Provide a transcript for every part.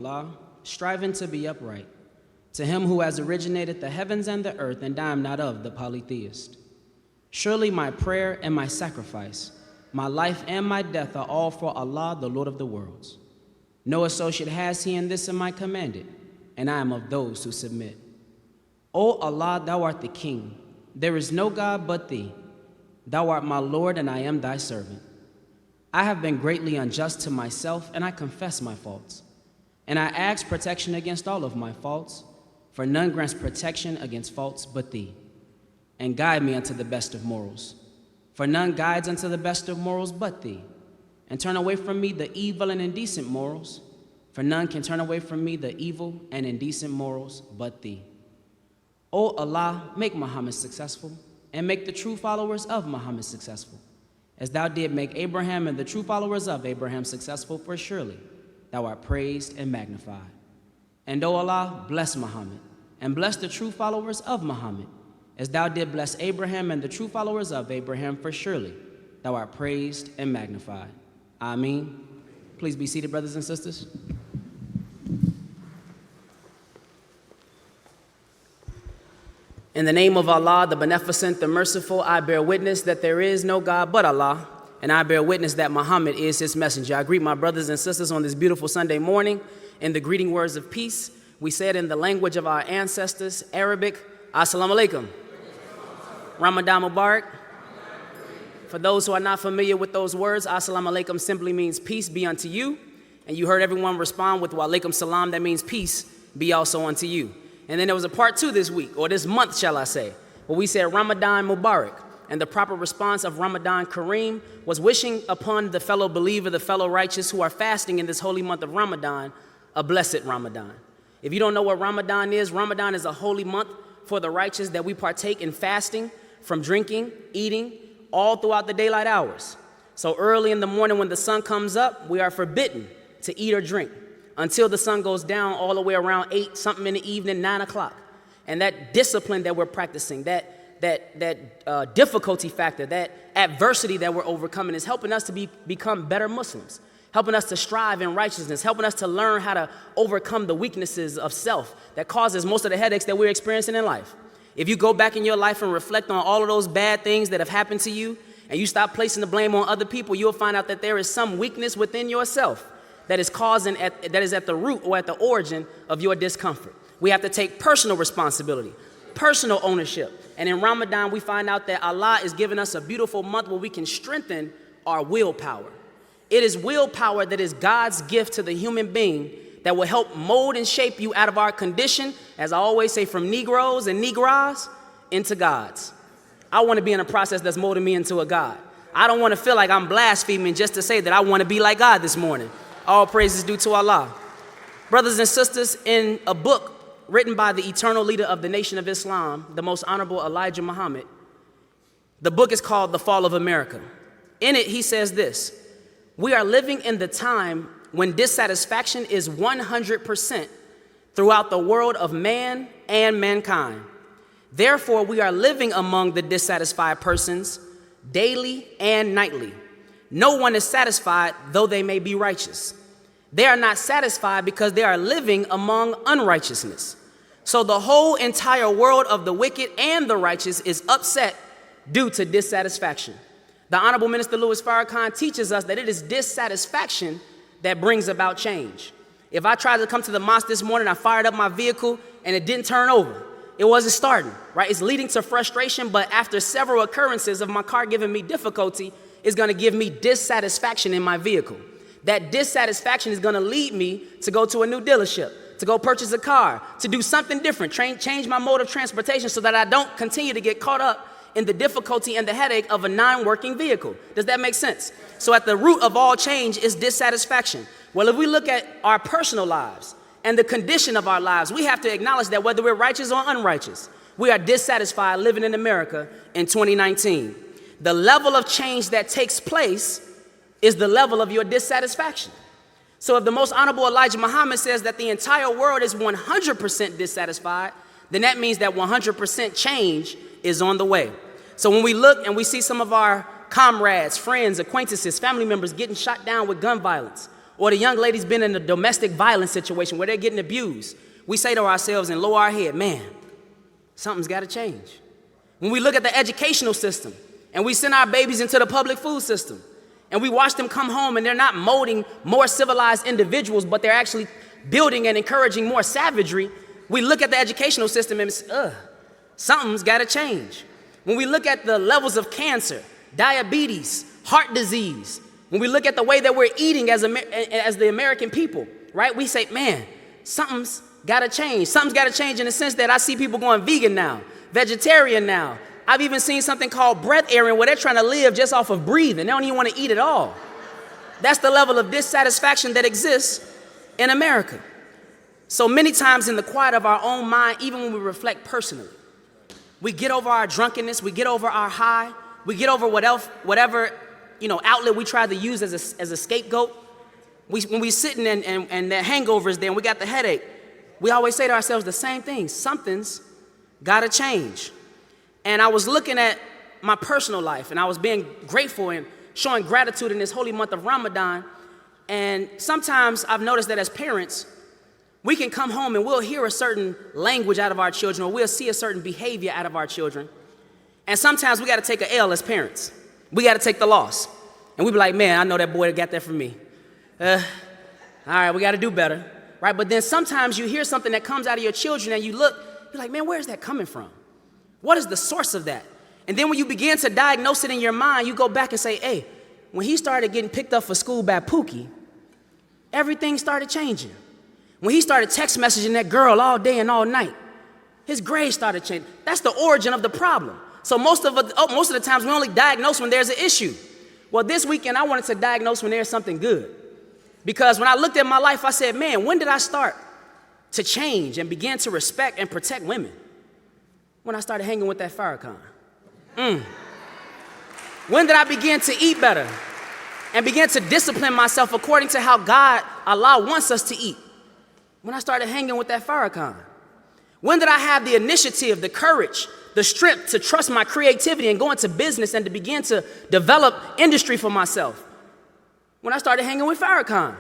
Allah, striving to be upright, to him who has originated the heavens and the earth, and I am not of the polytheist. Surely my prayer and my sacrifice, my life and my death are all for Allah, the Lord of the worlds. No associate has he in this am I commanded, and I am of those who submit. O Allah, thou art the King. There is no God but thee. Thou art my Lord, and I am thy servant. I have been greatly unjust to myself, and I confess my faults. And I ask protection against all of my faults, for none grants protection against faults but thee. And guide me unto the best of morals, for none guides unto the best of morals but thee. And turn away from me the evil and indecent morals, for none can turn away from me the evil and indecent morals but thee. O Allah, make Muhammad successful, and make the true followers of Muhammad successful, as thou did make Abraham and the true followers of Abraham successful, for surely thou art praised and magnified. And O Allah, bless Muhammad, and bless the true followers of Muhammad, as thou did bless Abraham and the true followers of Abraham, for surely thou art praised and magnified. Ameen. Please be seated, brothers and sisters. In the name of Allah, the Beneficent, the Merciful, I bear witness that there is no God but Allah, and I bear witness that Muhammad is his messenger. I greet my brothers and sisters on this beautiful Sunday morning in the greeting words of peace. We said in the language of our ancestors, Arabic, Assalamu alaikum. Ramadan Mubarak. For those who are not familiar with those words, Assalamu alaikum simply means peace be unto you. And you heard everyone respond with wa alaikum salam, that means peace be also unto you. And then there was a part 2 this week, or this month, shall I say, where we said Ramadan Mubarak. And the proper response of Ramadan Kareem was wishing upon the fellow believer, the fellow righteous who are fasting in this holy month of Ramadan, a blessed Ramadan. If you don't know what Ramadan is a holy month for the righteous that we partake in fasting from drinking, eating, all throughout the daylight hours. So early in the morning when the sun comes up, we are forbidden to eat or drink until the sun goes down all the way around 8, something in the evening, 9 o'clock. And that discipline that we're practicing, that difficulty factor, that adversity that we're overcoming is helping us to become better Muslims, helping us to strive in righteousness, helping us to learn how to overcome the weaknesses of self that causes most of the headaches that we're experiencing in life. If you go back in your life and reflect on all of those bad things that have happened to you, and you stop placing the blame on other people, you'll find out that there is some weakness within yourself that is at the root or at the origin of your discomfort. We have to take personal responsibility, personal ownership. And in Ramadan, we find out that Allah is giving us a beautiful month where we can strengthen our willpower. It is willpower that is God's gift to the human being that will help mold and shape you out of our condition, as I always say, from Negroes and Negras into gods. I want to be in a process that's molding me into a God. I don't want to feel like I'm blaspheming just to say that I want to be like God this morning. All praise is due to Allah. Brothers and sisters, in a book written by the eternal leader of the Nation of Islam, the most honorable Elijah Muhammad, the book is called The Fall of America. In it, he says this: we are living in the time when dissatisfaction is 100% throughout the world of man and mankind. Therefore, we are living among the dissatisfied persons daily and nightly. No one is satisfied, though they may be righteous. They are not satisfied because they are living among unrighteousness. So the whole entire world of the wicked and the righteous is upset due to dissatisfaction. The Honorable Minister Louis Farrakhan teaches us that it is dissatisfaction that brings about change. If I tried to come to the mosque this morning, I fired up my vehicle and it didn't turn over. It wasn't starting, right? It's leading to frustration, but after several occurrences of my car giving me difficulty, it's gonna give me dissatisfaction in my vehicle. That dissatisfaction is gonna lead me to go to a new dealership, to go purchase a car, to do something different, change my mode of transportation so that I don't continue to get caught up in the difficulty and the headache of a non-working vehicle. Does that make sense? So at the root of all change is dissatisfaction. Well, if we look at our personal lives and the condition of our lives, we have to acknowledge that whether we're righteous or unrighteous, we are dissatisfied living in America in 2019. The level of change that takes place is the level of your dissatisfaction. So if the most honorable Elijah Muhammad says that the entire world is 100% dissatisfied, then that means that 100% change is on the way. So when we look and we see some of our comrades, friends, acquaintances, family members getting shot down with gun violence, or the young lady's been in a domestic violence situation where they're getting abused, we say to ourselves and lower our head, man, something's got to change. When we look at the educational system and we send our babies into the public food system and we watch them come home and they're not molding more civilized individuals, but they're actually building and encouraging more savagery, we look at the educational system and say, something's got to change. When we look at the levels of cancer, diabetes, heart disease, when we look at the way that we're eating as the American people, right, we say, man, something's got to change. Something's got to change in the sense that I see people going vegan now, vegetarian now. I've even seen something called breatharian where they're trying to live just off of breathing. They don't even want to eat at all. That's the level of dissatisfaction that exists in America. So many times in the quiet of our own mind, even when we reflect personally, we get over our drunkenness, we get over our high, we get over whatever outlet we try to use as a scapegoat. When we sitting and the hangover is there and we got the headache, we always say to ourselves the same thing: something's got to change. And I was looking at my personal life, and I was being grateful and showing gratitude in this holy month of Ramadan. And sometimes I've noticed that as parents, we can come home and we'll hear a certain language out of our children, or we'll see a certain behavior out of our children. And sometimes we got to take an L as parents. We got to take the loss. And we be like, man, I know that boy got that from me. All right, we got to do better. Right? But then sometimes you hear something that comes out of your children and you look, you're like, man, where is that coming from? What is the source of that? And then when you begin to diagnose it in your mind, you go back and say, hey, when he started getting picked up for school by Pookie, everything started changing. When he started text messaging that girl all day and all night, his grades started changing. That's the origin of the problem. So most of the times we only diagnose when there's an issue. Well, this weekend I wanted to diagnose when there's something good. Because when I looked at my life, I said, man, when did I start to change and begin to respect and protect women? When I started hanging with that Farrakhan. When did I begin to eat better and begin to discipline myself according to how God, Allah, wants us to eat? When I started hanging with that Farrakhan. When did I have the initiative, the courage, the strength to trust my creativity and go into business and to begin to develop industry for myself? When I started hanging with Farrakhan.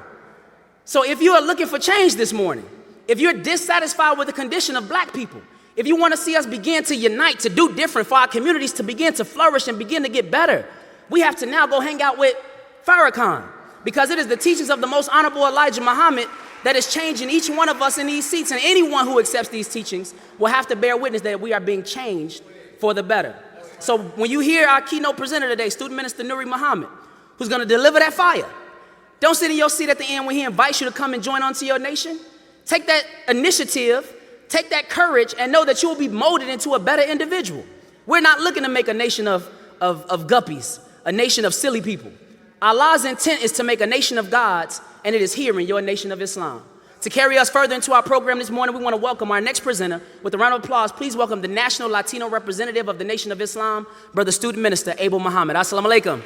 So if you are looking for change this morning, if you're dissatisfied with the condition of black people, if you want to see us begin to unite, to do different for our communities, to begin to flourish and begin to get better, we have to now go hang out with Farrakhan, because it is the teachings of the most honorable Elijah Muhammad that is changing each one of us in these seats, and anyone who accepts these teachings will have to bear witness that we are being changed for the better. So when you hear our keynote presenter today, Student Minister Nuri Muhammad, who's going to deliver that fire, don't sit in your seat at the end when he invites you to come and join onto your nation. Take that initiative, take that courage, and know that you will be molded into a better individual. We're not looking to make a nation of guppies, a nation of silly people. Allah's intent is to make a nation of gods, and it is here in your nation of Islam. To carry us further into our program this morning, we want to welcome our next presenter. With a round of applause, please welcome the National Latino Representative of the Nation of Islam, Brother Student Minister Abel Muhammad. Assalamu alaikum.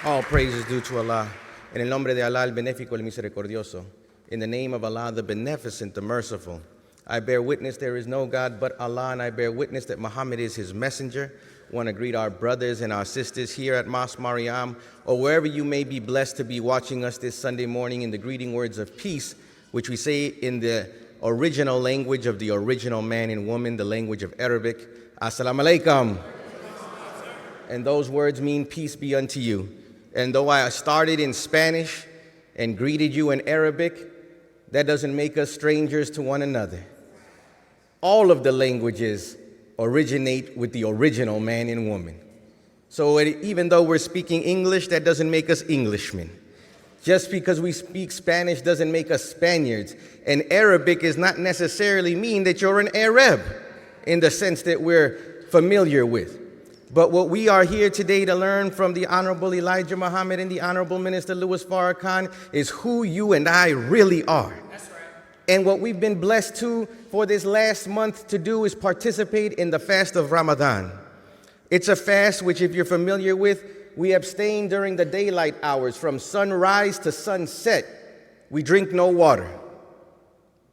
All praise is due to Allah. En el nombre de Allah, el benéfico, el misericordioso. In the name of Allah, the beneficent, the merciful. I bear witness there is no God but Allah, and I bear witness that Muhammad is his messenger. I want to greet our brothers and our sisters here at Mosque Mariam, or wherever you may be blessed to be watching us this Sunday morning, in the greeting words of peace, which we say in the original language of the original man and woman, the language of Arabic. Assalamu alaikum. And those words mean peace be unto you. And though I started in Spanish and greeted you in Arabic, that doesn't make us strangers to one another. All of the languages originate with the original man and woman. So even though we're speaking English, that doesn't make us Englishmen. Just because we speak Spanish doesn't make us Spaniards. And Arabic does not necessarily mean that you're an Arab in the sense that we're familiar with. But what we are here today to learn from the Honorable Elijah Muhammad and the Honorable Minister Louis Farrakhan is who you and I really are. That's right. And what we've been blessed to for this last month to do is participate in the fast of Ramadan. It's a fast which, if you're familiar with, we abstain during the daylight hours from sunrise to sunset. We drink no water.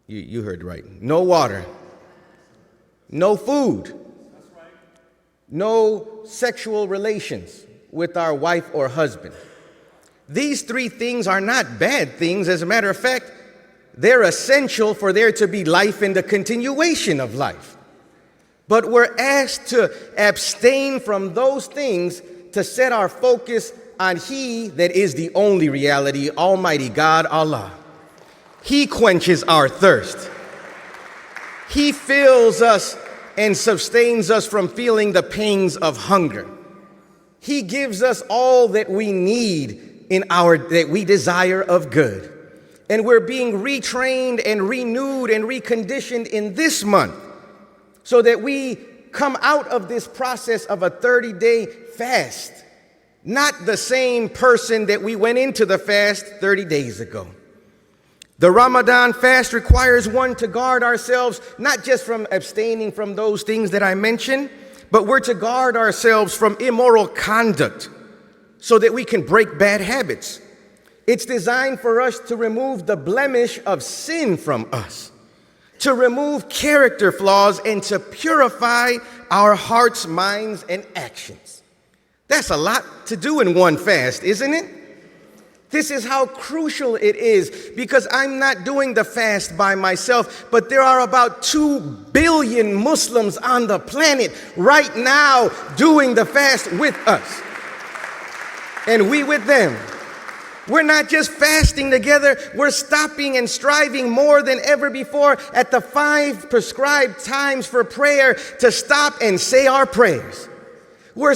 You heard right. No water. No food. No sexual relations. with our wife or husband. These three things are not bad things. As a matter of fact, they're essential for there to be life and the continuation of life. But we're asked to abstain from those things to set our focus on He that is the only reality, Almighty God, Allah. He quenches our thirst. He fills us and sustains us from feeling the pangs of hunger. He gives us all that we need that we desire of good. And we're being retrained and renewed and reconditioned in this month so that we come out of this process of a 30-day fast, not the same person that we went into the fast 30 days ago. The Ramadan fast requires one to guard ourselves, not just from abstaining from those things that I mentioned, but we're to guard ourselves from immoral conduct so that we can break bad habits. It's designed for us to remove the blemish of sin from us, to remove character flaws, and to purify our hearts, minds, and actions. That's a lot to do in one fast, isn't it? This is how crucial it is, because I'm not doing the fast by myself, but there are about 2 billion Muslims on the planet right now doing the fast with us. And we with them. We're not just fasting together, we're stopping and striving more than ever before at the 5 prescribed times for prayer to stop and say our prayers. We're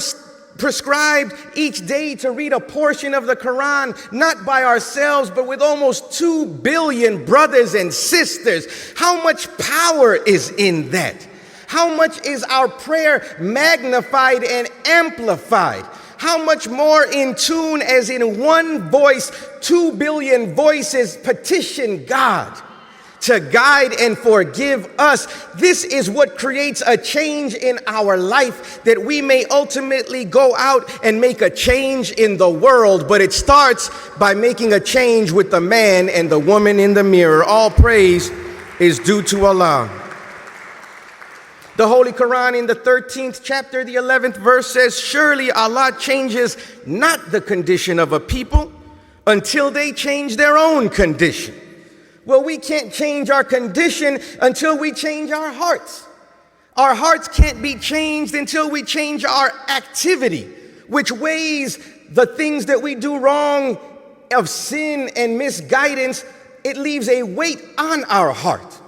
prescribed each day to read a portion of the Quran, not by ourselves, but with almost 2 billion brothers and sisters. How much power is in that? How much is our prayer magnified and amplified? How much more in tune as in one voice, 2 billion voices petition God to guide and forgive us. This is what creates a change in our life, that we may ultimately go out and make a change in the world. But it starts by making a change with the man and the woman in the mirror. All praise is due to Allah. The Holy Quran in the 13th chapter, the 11th verse says, surely Allah changes not the condition of a people until they change their own condition. Well, we can't change our condition until we change our hearts. Our hearts can't be changed until we change our activity, which weighs the things that we do wrong of sin and misguidance. It leaves a weight on our heart.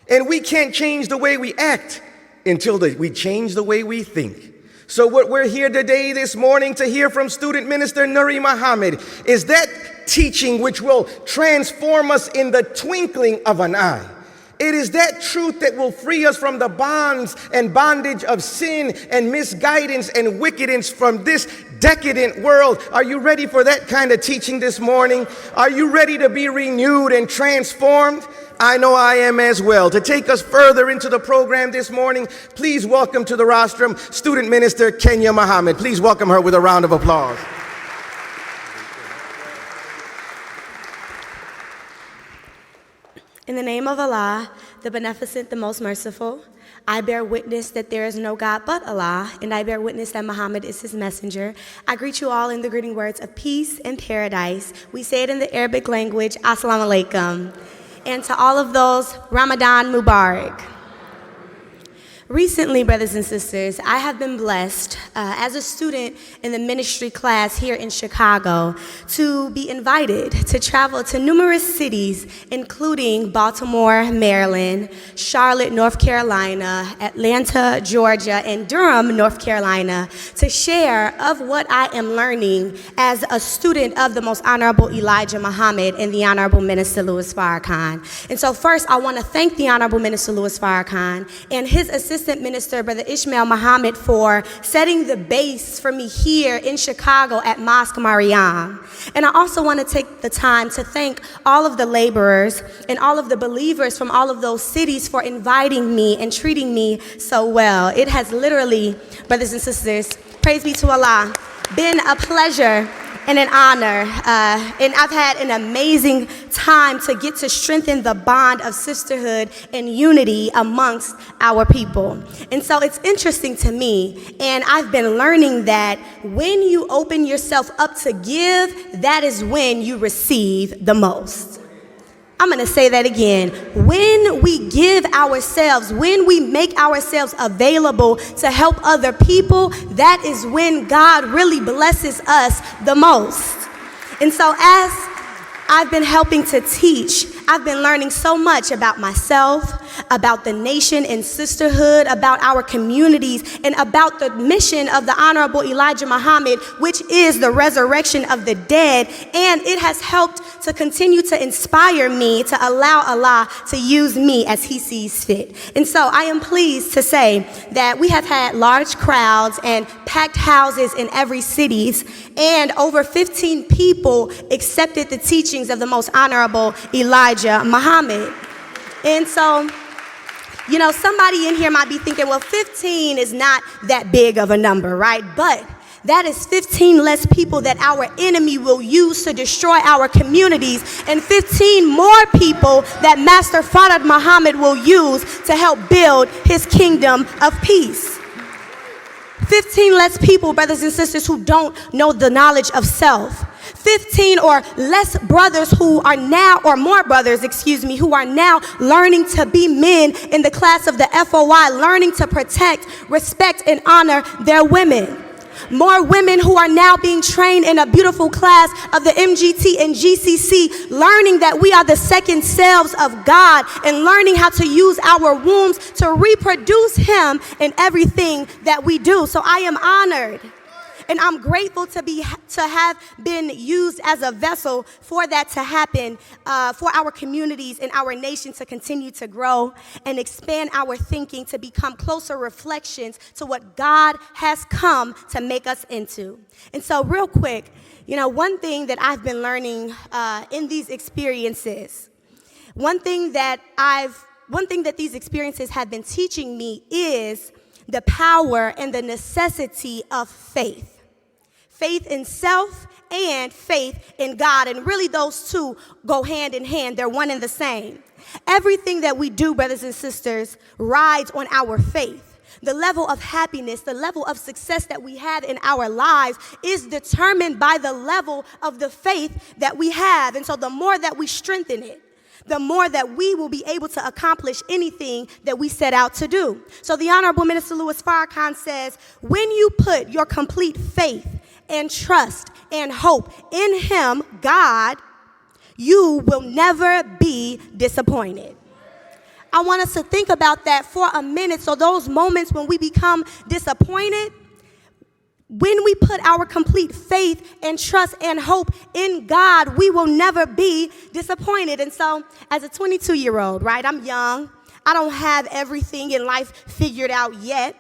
And we can't change the way we act until we change the way we think. So what we're here today, this morning, to hear from student minister Nuri Muhammad is that teaching which will transform us in the twinkling of an eye. It is that truth that will free us from the bonds and bondage of sin and misguidance and wickedness from this decadent world. Are you ready for that kind of teaching this morning? Are you ready to be renewed and transformed? I know I am as well. To take us further into the program this morning, please welcome to the rostrum student minister Kenya Muhammad. Please welcome her with a round of applause. In the name of Allah, the Beneficent, the Most Merciful, I bear witness that there is no God but Allah, and I bear witness that Muhammad is his messenger. I greet you all in the greeting words of peace and paradise. We say it in the Arabic language, Assalamu alaikum. And to all of those, Ramadan Mubarak. Recently, brothers and sisters, I have been blessed as a student in the ministry class here in Chicago to be invited to travel to numerous cities, including Baltimore, Maryland, Charlotte, North Carolina, Atlanta, Georgia, and Durham, North Carolina, to share of what I am learning as a student of the Most Honorable Elijah Muhammad and the Honorable Minister Louis Farrakhan. And so first, I want to thank the Honorable Minister Louis Farrakhan and his assistant minister, Brother Ishmael Muhammad, for setting the base for me here in Chicago at Mosque Mariam. And I also want to take the time to thank all of the laborers and all of the believers from all of those cities for inviting me and treating me so well. It has literally, brothers and sisters, praise be to Allah, been a pleasure and an honor, and I've had an amazing time to get to strengthen the bond of sisterhood and unity amongst our people. And so it's interesting to me, and I've been learning that when you open yourself up to give, that is when you receive the most. I'm going to say that again. When we give ourselves, when we make ourselves available to help other people, that is when God really blesses us the most. And so as I've been helping to teach, I've been learning so much about myself, about the nation and sisterhood, about our communities, and about the mission of the Honorable Elijah Muhammad, which is the resurrection of the dead. And it has helped to continue to inspire me to allow Allah to use me as He sees fit. And so I am pleased to say that we have had large crowds and packed houses in every cities, and over 15 people accepted the teachings of the Most Honorable Elijah Muhammad. And so, you know, somebody in here might be thinking, well, 15 is not that big of a number, right? But that is 15 less people that our enemy will use to destroy our communities, and 15 more people that Master Farad Muhammad will use to help build his kingdom of peace. 15 less people, brothers and sisters, who don't know the knowledge of self. 15 or less brothers who are now, or more brothers, who are now learning to be men in the class of the FOI, learning to protect, respect, and honor their women. More women who are now being trained in a beautiful class of the MGT and GCC, learning that we are the second selves of God and learning how to use our wombs to reproduce Him in everything that we do. So I am honored. And I'm grateful to have been used as a vessel for that to happen, for our communities and our nation to continue to grow and expand our thinking to become closer reflections to what God has come to make us into. And so real quick, you know, one thing that I've been learning in these experiences, one thing that these experiences have been teaching me is the power and the necessity of faith. Faith in self and faith in God. And really those two go hand in hand. They're one and the same. Everything that we do, brothers and sisters, rides on our faith. The level of happiness, the level of success that we have in our lives is determined by the level of the faith that we have. And so the more that we strengthen it, the more that we will be able to accomplish anything that we set out to do. So the Honorable Minister Louis Farrakhan says, when you put your complete faith and trust and hope in Him, God, you will never be disappointed. I want us to think about that for a minute. So those moments when we become disappointed, when we put our complete faith and trust and hope in God, we will never be disappointed. And so as a 22-year-old, right, I'm young. I don't have everything in life figured out yet.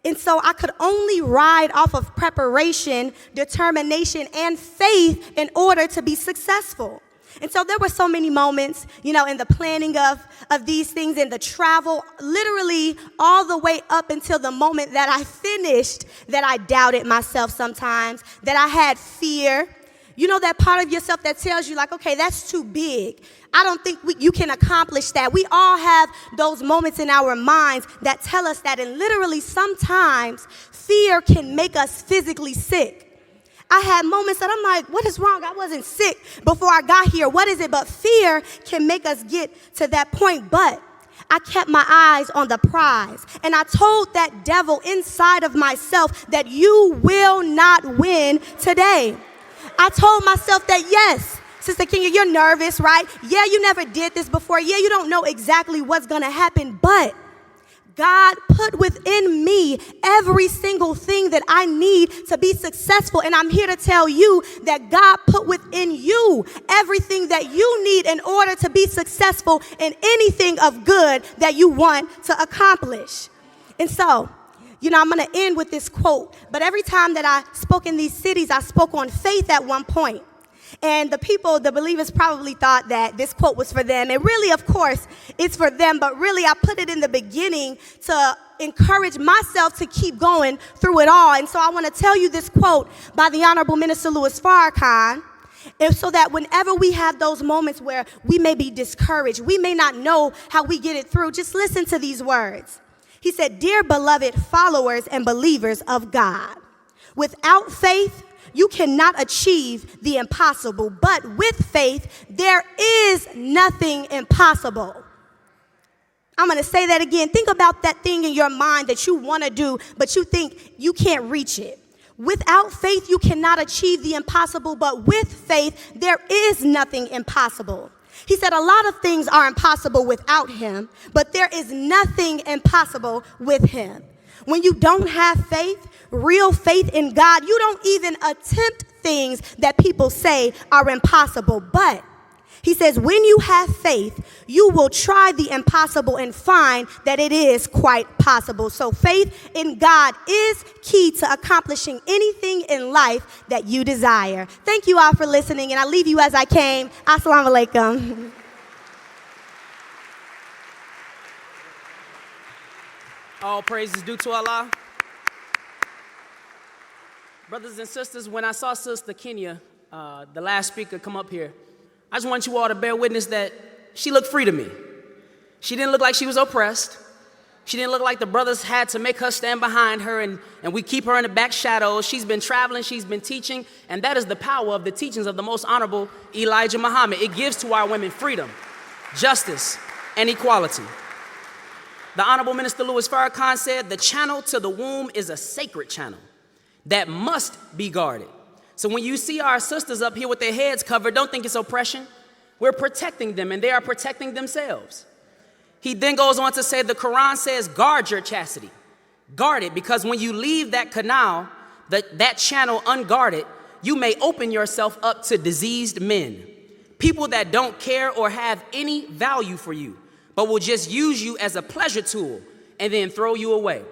And so I could only ride off of preparation, determination, and faith in order to be successful. And so there were so many moments, you know, in the planning of these things, in the travel, literally all the way up until the moment that I finished, that I doubted myself sometimes, that I had fear. You know, that part of yourself that tells you like, okay, that's too big. I don't think you can accomplish that. We all have those moments in our minds that tell us that. And literally sometimes fear can make us physically sick. I had moments that I'm like, what is wrong? I wasn't sick before I got here. What is it? But fear can make us get to that point. But I kept my eyes on the prize. And I told that devil inside of myself that you will not win today. I told myself that, yes, Sister Kenya, you're nervous, right? Yeah, you never did this before. Yeah, you don't know exactly what's going to happen. But God put within me every single thing that I need to be successful. And I'm here to tell you that God put within you everything that you need in order to be successful in anything of good that you want to accomplish. And so, you know, I'm going to end with this quote. But every time that I spoke in these cities, I spoke on faith at one point. And the believers probably thought that this quote was for them. And really, of course, it's for them. But really, I put it in the beginning to encourage myself to keep going through it all. And so I want to tell you this quote by the Honorable Minister Louis Farrakhan. And so that whenever we have those moments where we may be discouraged, we may not know how we get it through, just listen to these words. He said, "Dear beloved followers and believers of God, without faith, you cannot achieve the impossible, but with faith, there is nothing impossible." I'm going to say that again. Think about that thing in your mind that you want to do, but you think you can't reach it. Without faith, you cannot achieve the impossible, but with faith, there is nothing impossible. He said a lot of things are impossible without him, but there is nothing impossible with him. When you don't have faith, real faith in God, you don't even attempt things that people say are impossible. But he says, when you have faith, you will try the impossible and find that it is quite possible. So faith in God is key to accomplishing anything in life that you desire. Thank you all for listening, and I leave you as I came. Assalamu alaikum. All praise is due to Allah. Brothers and sisters, when I saw Sister Kenya, the last speaker, come up here, I just want you all to bear witness that she looked free to me. She didn't look like she was oppressed. She didn't look like the brothers had to make her stand behind her and we keep her in the back shadows. She's been traveling, she's been teaching, and that is the power of the teachings of the most honorable Elijah Muhammad. It gives to our women freedom, justice, and equality. The Honorable Minister Louis Farrakhan said, the channel to the womb is a sacred channel that must be guarded. So when you see our sisters up here with their heads covered, don't think it's oppression. We're protecting them, and they are protecting themselves. He then goes on to say, the Quran says, guard your chastity. Guard it, because when you leave that canal, that channel unguarded, you may open yourself up to diseased men, people that don't care or have any value for you, but will just use you as a pleasure tool and then throw you away.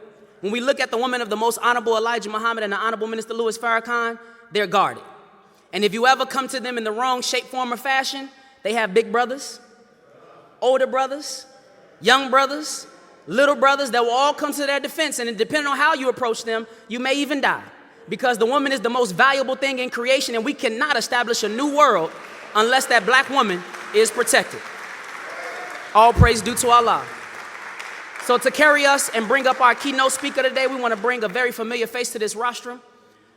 When we look at the woman of the most honorable Elijah Muhammad and the Honorable Minister Louis Farrakhan, they're guarded. And if you ever come to them in the wrong shape, form, or fashion, they have big brothers, older brothers, young brothers, little brothers that will all come to their defense. And depending on how you approach them, you may even die. Because the woman is the most valuable thing in creation, and we cannot establish a new world unless that black woman is protected. All praise due to Allah. So to carry us and bring up our keynote speaker today, we want to bring a very familiar face to this rostrum.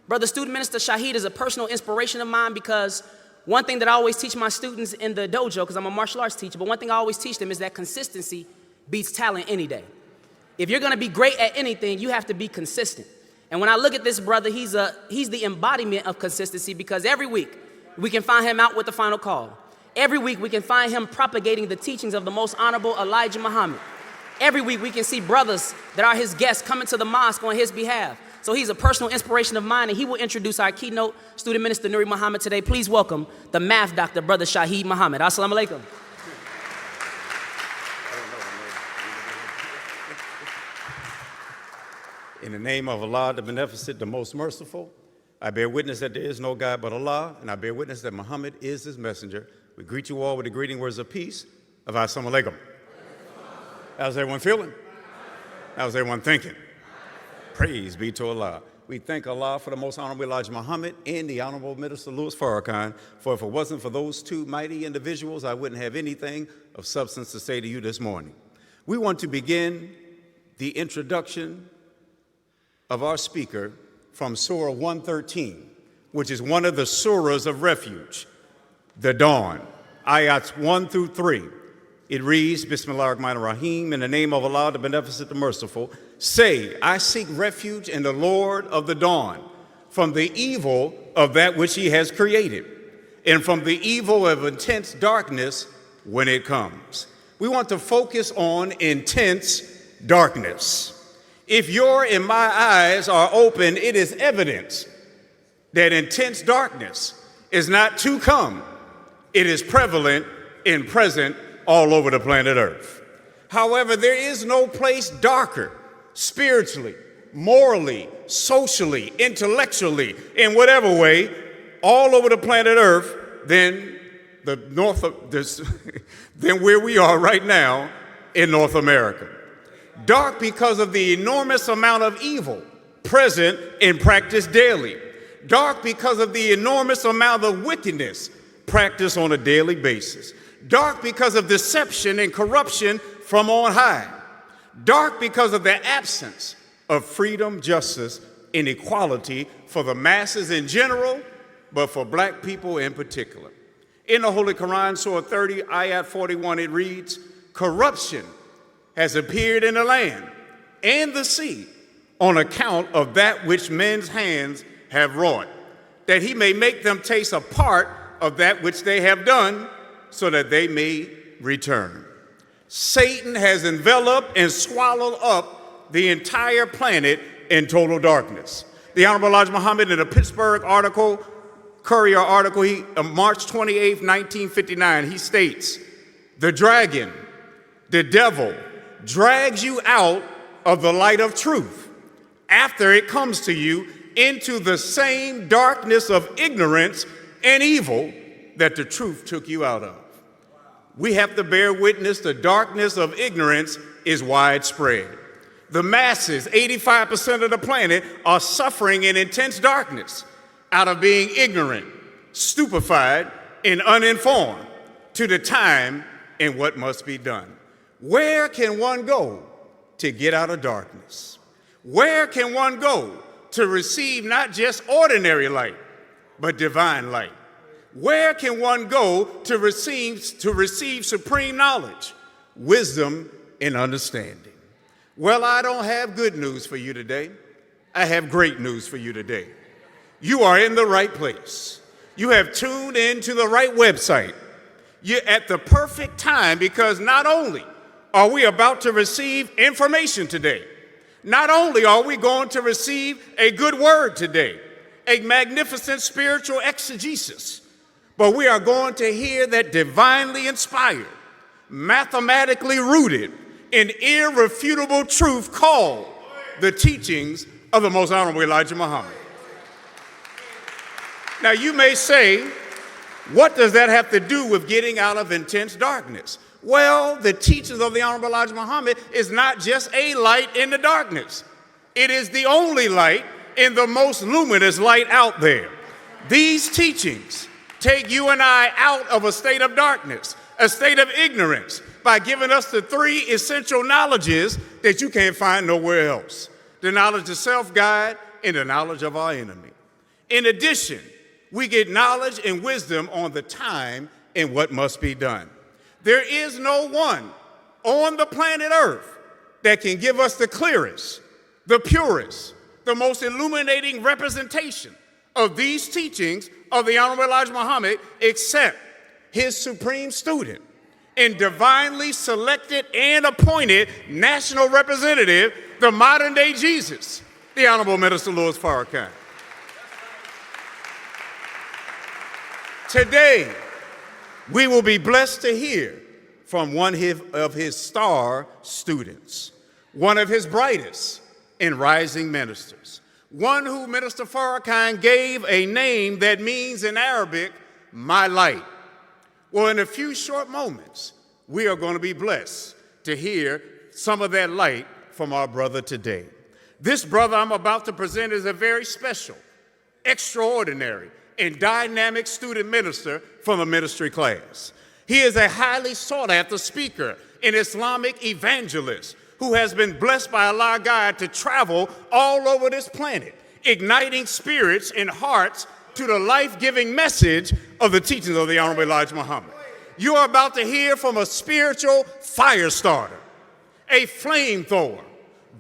Brother Student Minister Shahid is a personal inspiration of mine, because one thing that I always teach my students in the dojo, because I'm a martial arts teacher, but one thing I always teach them is that consistency beats talent any day. If you're going to be great at anything, you have to be consistent. And when I look at this brother, he's the embodiment of consistency, because every week we can find him out with the final call. Every week we can find him propagating the teachings of the most honorable Elijah Muhammad. Every week we can see brothers that are his guests coming to the mosque on his behalf. So he's a personal inspiration of mine, and he will introduce our keynote student minister, Nuri Muhammad, today. Please welcome the math doctor, Brother Shahid Muhammad. Assalamu alaikum. In the name of Allah, the Beneficent, the Most Merciful, I bear witness that there is no God but Allah, and I bear witness that Muhammad is his messenger. We greet you all with the greeting words of peace of Assalamu alaikum. How's everyone feeling? How's everyone thinking? Praise be to Allah. We thank Allah for the most honorable Elijah Muhammad and the honorable Minister Louis Farrakhan, for if it wasn't for those two mighty individuals, I wouldn't have anything of substance to say to you this morning. We want to begin the introduction of our speaker from Surah 113, which is one of the surahs of refuge, the dawn, ayats 1 through 3. It reads, Bismillah ar-Rahman ar-Rahim, in the name of Allah, the Beneficent, the Merciful. Say, I seek refuge in the Lord of the dawn, from the evil of that which he has created, and from the evil of intense darkness when it comes. We want to focus on intense darkness. If your and my eyes are open, it is evidence that intense darkness is not to come. It is prevalent and present all over the planet Earth. However, there is no place darker, spiritually, morally, socially, intellectually, in whatever way, all over the planet Earth than the north of this, than where we are right now in North America. Dark because of the enormous amount of evil present and practiced daily. Dark because of the enormous amount of wickedness practiced on a daily basis. Dark because of deception and corruption from on high. Dark because of the absence of freedom, justice, and equality for the masses in general, but for black people in particular. In the Holy Quran, Surah 30, Ayat 41, it reads, "Corruption has appeared in the land and the sea on account of that which men's hands have wrought, that he may make them taste a part of that which they have done, so that they may return." Satan has enveloped and swallowed up the entire planet in total darkness. The Honorable Elijah Muhammad, in a Pittsburgh Courier article, March 28, 1959, he states, "The dragon, the devil, drags you out of the light of truth after it comes to you into the same darkness of ignorance and evil that the truth took you out of." We have to bear witness the darkness of ignorance is widespread. The masses, 85% of the planet, are suffering in intense darkness out of being ignorant, stupefied, and uninformed to the time and what must be done. Where can one go to get out of darkness? Where can one go to receive not just ordinary light, but divine light? Where can one go to receive supreme knowledge, wisdom, and understanding? Well, I don't have good news for you today. I have great news for you today. You are in the right place. You have tuned into the right website. You're at the perfect time, because not only are we about to receive information today, not only are we going to receive a good word today, a magnificent spiritual exegesis, but we are going to hear that divinely inspired, mathematically rooted, and irrefutable truth called the teachings of the Most Honorable Elijah Muhammad. Now, you may say, what does that have to do with getting out of intense darkness? Well, the teachings of the Honorable Elijah Muhammad is not just a light in the darkness. It is the only light and the most luminous light out there. These teachings take you and I out of a state of darkness, a state of ignorance, by giving us the three essential knowledges that you can't find nowhere else: the knowledge of self-guide and the knowledge of our enemy. In addition, we get knowledge and wisdom on the time and what must be done. There is no one on the planet Earth that can give us the clearest, the purest, the most illuminating representation of these teachings of the Honorable Elijah Muhammad except his supreme student and divinely selected and appointed national representative, the modern-day Jesus, the Honorable Minister Louis Farrakhan. Today, we will be blessed to hear from one of his star students, one of his brightest and rising ministers, one who Minister Farrakhan gave a name that means in Arabic, my light. Well, in a few short moments, we are going to be blessed to hear some of that light from our brother today. This brother I'm about to present is a very special, extraordinary, and dynamic student minister from a ministry class. He is a highly sought-after speaker and Islamic evangelist who has been blessed by Allah God to travel all over this planet, igniting spirits and hearts to the life-giving message of the teachings of the Honorable Elijah Muhammad. You are about to hear from a spiritual fire starter, a flamethrower,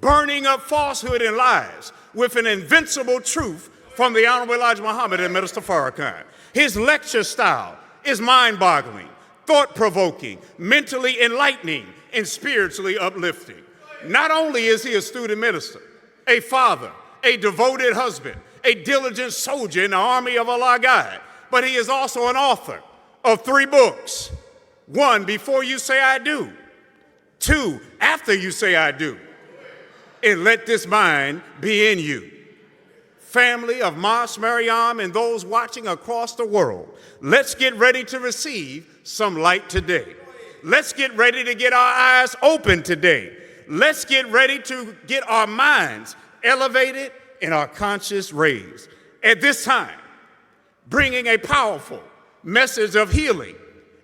burning up falsehood and lies with an invincible truth from the Honorable Elijah Muhammad and Minister Farrakhan. His lecture style is mind-boggling, thought-provoking, mentally enlightening, and spiritually uplifting. Not only is he a student minister, a father, a devoted husband, a diligent soldier in the army of Allah God, but he is also an author of 3 books. 1, Before You Say I Do. 2, After You Say I Do. And Let This Mind Be in You. family of Mosque Mariam, and those watching across the world, let's get ready to receive some light today. Let's get ready to get our eyes open today. Let's get ready to get our minds elevated and our conscience raised. At this time, bringing a powerful message of healing,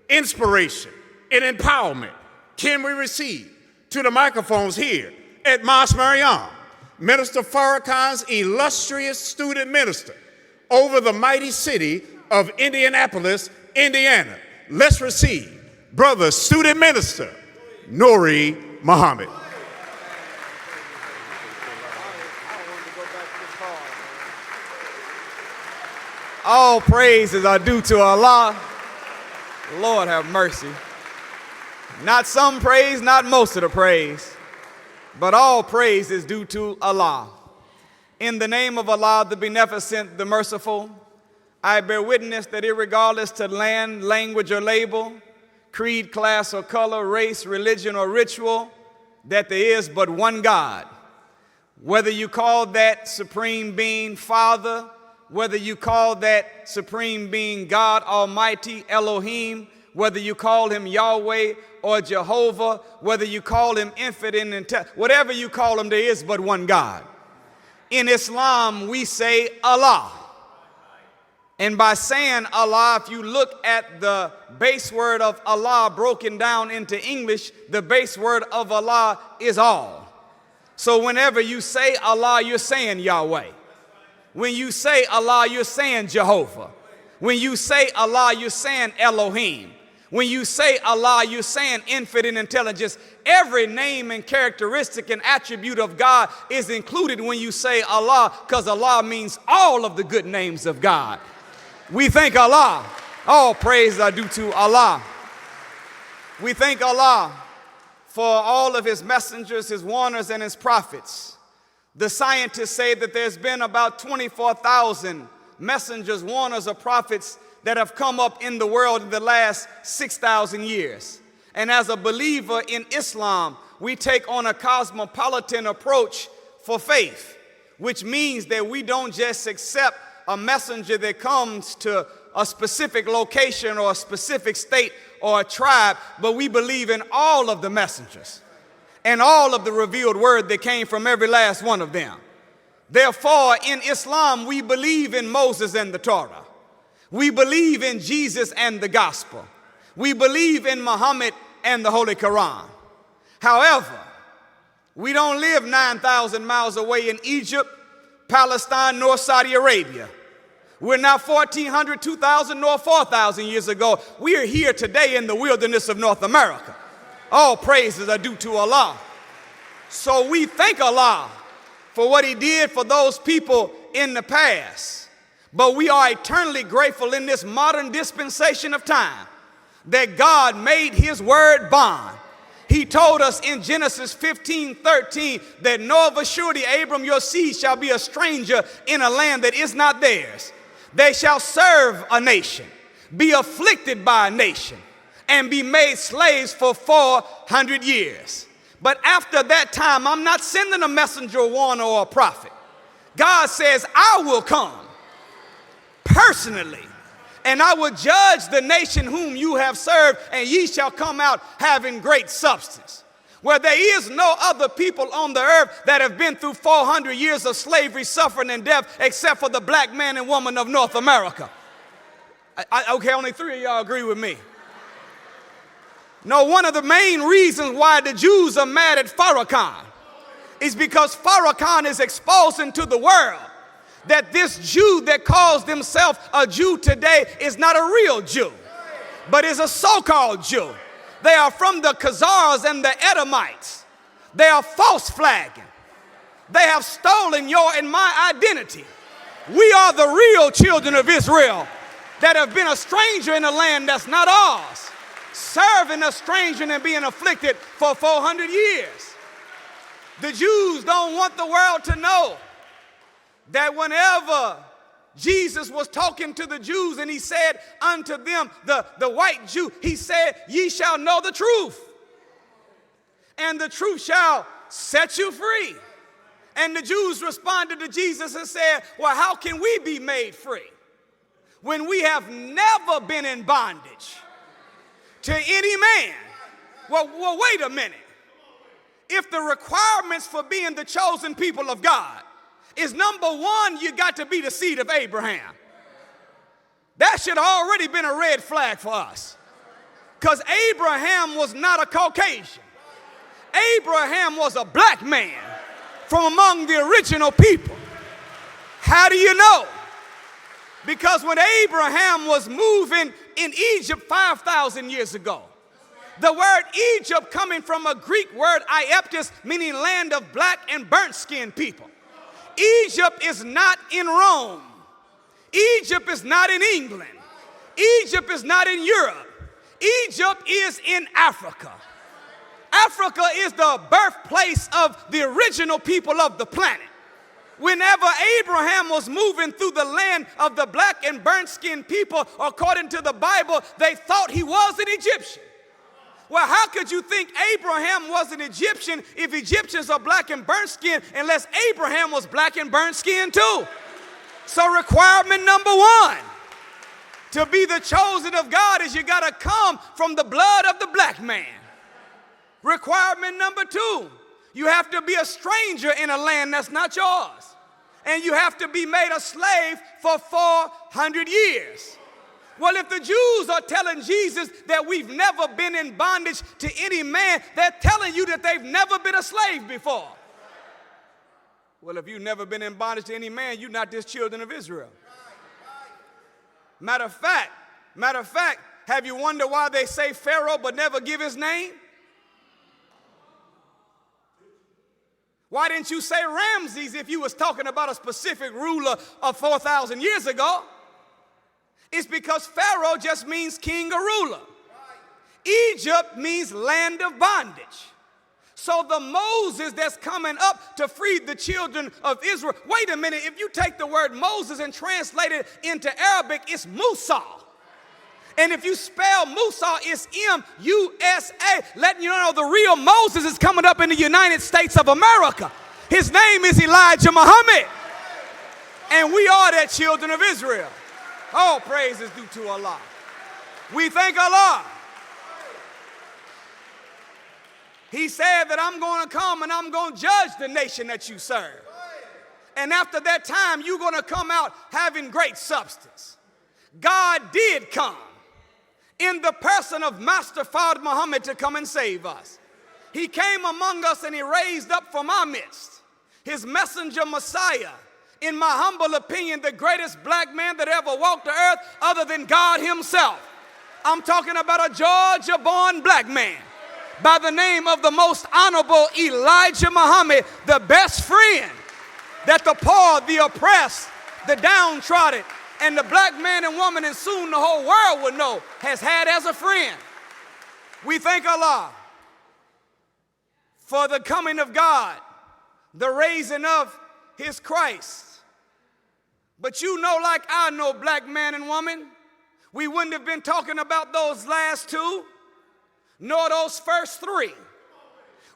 inspiration, and empowerment, can we receive to the microphones here at Mosque Mariam, Minister Farrakhan's illustrious student minister over the mighty city of Indianapolis, Indiana. Let's receive Brother Student Minister Nuri Muhammad. All praises are due to Allah. Lord have mercy. Not some praise, not most of the praise, but all praise is due to Allah. In the name of Allah, the Beneficent, the Merciful, I bear witness that irregardless to land, language, or label, creed, class, or color, race, religion, or ritual, that there is but one God. Whether you call that supreme being Father, whether you call that supreme being God Almighty, Elohim, whether you call him Yahweh or Jehovah, whether you call him infinite, whatever you call him, there is but one God. In Islam, we say Allah. And by saying Allah, if you look at the base word of Allah broken down into English, the base word of Allah is all. So whenever you say Allah, you're saying Yahweh. When you say Allah, you're saying Jehovah. When you say Allah, you're saying Elohim. When you say Allah, you're saying infinite intelligence. Every name and characteristic and attribute of God is included when you say Allah, because Allah means all of the good names of God. We thank Allah. All praise are due to Allah. We thank Allah for all of his messengers, his warners, and his prophets. The scientists say that there's been about 24,000 messengers, warners, or prophets that have come up in the world in the last 6,000 years. And as a believer in Islam, we take on a cosmopolitan approach for faith, which means that we don't just accept a messenger that comes to a specific location or a specific state or a tribe, but we believe in all of the messengers and all of the revealed word that came from every last one of them. Therefore, in Islam, we believe in Moses and the Torah. We believe in Jesus and the gospel. We believe in Muhammad and the Holy Quran. However, we don't live 9,000 miles away in Egypt, Palestine, nor Saudi Arabia. We're not 1,400, 2,000, nor 4,000 years ago. We are here today in the wilderness of North America. All praises are due to Allah. So we thank Allah for what he did for those people in the past. But we are eternally grateful in this modern dispensation of time that God made his word bond. He told us in Genesis 15:13 that know of a surety, Abram, your seed shall be a stranger in a land that is not theirs. They shall serve a nation, be afflicted by a nation, and be made slaves for 400 years. But after that time, I'm not sending a messenger, a warner, or a prophet. God says, I will come personally, and I will judge the nation whom you have served, and ye shall come out having great substance. Where there is no other people on the earth that have been through 400 years of slavery, suffering, and death, except for the black man and woman of North America. Okay, only 3 of y'all agree with me. No, one of the main reasons why the Jews are mad at Farrakhan is because Farrakhan is exposing to the world that this Jew that calls themselves a Jew today is not a real Jew, but is a so-called Jew. They are from the Khazars and the Edomites. They are false flagging. They have stolen your and my identity. We are the real children of Israel that have been a stranger in a land that's not ours, serving a stranger and being afflicted for 400 years. The Jews don't want the world to know that whenever Jesus was talking to the Jews and he said unto them, the white Jew, he said, ye shall know the truth, and the truth shall set you free. And the Jews responded to Jesus and said, well, how can we be made free when we have never been in bondage to any man? Well, wait a minute. If the requirements for being the chosen people of God is number one, you got to be the seed of Abraham. That should have already been a red flag for us. Because Abraham was not a Caucasian. Abraham was a black man from among the original people. How do you know? Because when Abraham was moving in Egypt 5,000 years ago, the word Egypt coming from a Greek word Ieptis, meaning land of black and burnt skin people. Egypt is not in Rome. Egypt is not in England. Egypt is not in Europe. Egypt is in Africa. Africa is the birthplace of the original people of the planet. Whenever Abraham was moving through the land of the black and burnt skin people, according to the Bible, they thought he was an Egyptian. Well, how could you think Abraham was an Egyptian if Egyptians are black and burnt skin unless Abraham was black and burnt skin too? So requirement number one to be the chosen of God is you got to come from the blood of the black man. Requirement number two, you have to be a stranger in a land that's not yours. And you have to be made a slave for 400 years. Well, if the Jews are telling Jesus that we've never been in bondage to any man, they're telling you that they've never been a slave before. Well, if you've never been in bondage to any man, you're not this children of Israel. Matter of fact, have you wondered why they say Pharaoh but never give his name? Why didn't you say Ramses if you was talking about a specific ruler of 4,000 years ago? It's because Pharaoh just means king or ruler. Egypt means land of bondage. So the Moses that's coming up to free the children of Israel, wait a minute, if you take the word Moses and translate it into Arabic, it's Musa. And if you spell Musa, it's M-U-S-A, letting you know the real Moses is coming up in the United States of America. His name is Elijah Muhammad. And we are the children of Israel. All praise is due to Allah. We thank Allah. He said that I'm going to come and I'm going to judge the nation that you serve. And after that time, you're going to come out having great substance. God did come in the person of Master Fard Muhammad to come and save us. He came among us and he raised up from our midst his messenger Messiah, in my humble opinion, the greatest black man that ever walked the earth other than God himself. I'm talking about a Georgia-born black man by the name of the most honorable Elijah Muhammad, the best friend that the poor, the oppressed, the downtrodden, and the black man and woman, and soon the whole world will know, has had as a friend. We thank Allah for the coming of God, the raising of his Christ. But you know, like I know, black man and woman, we wouldn't have been talking about those last two, nor those first three,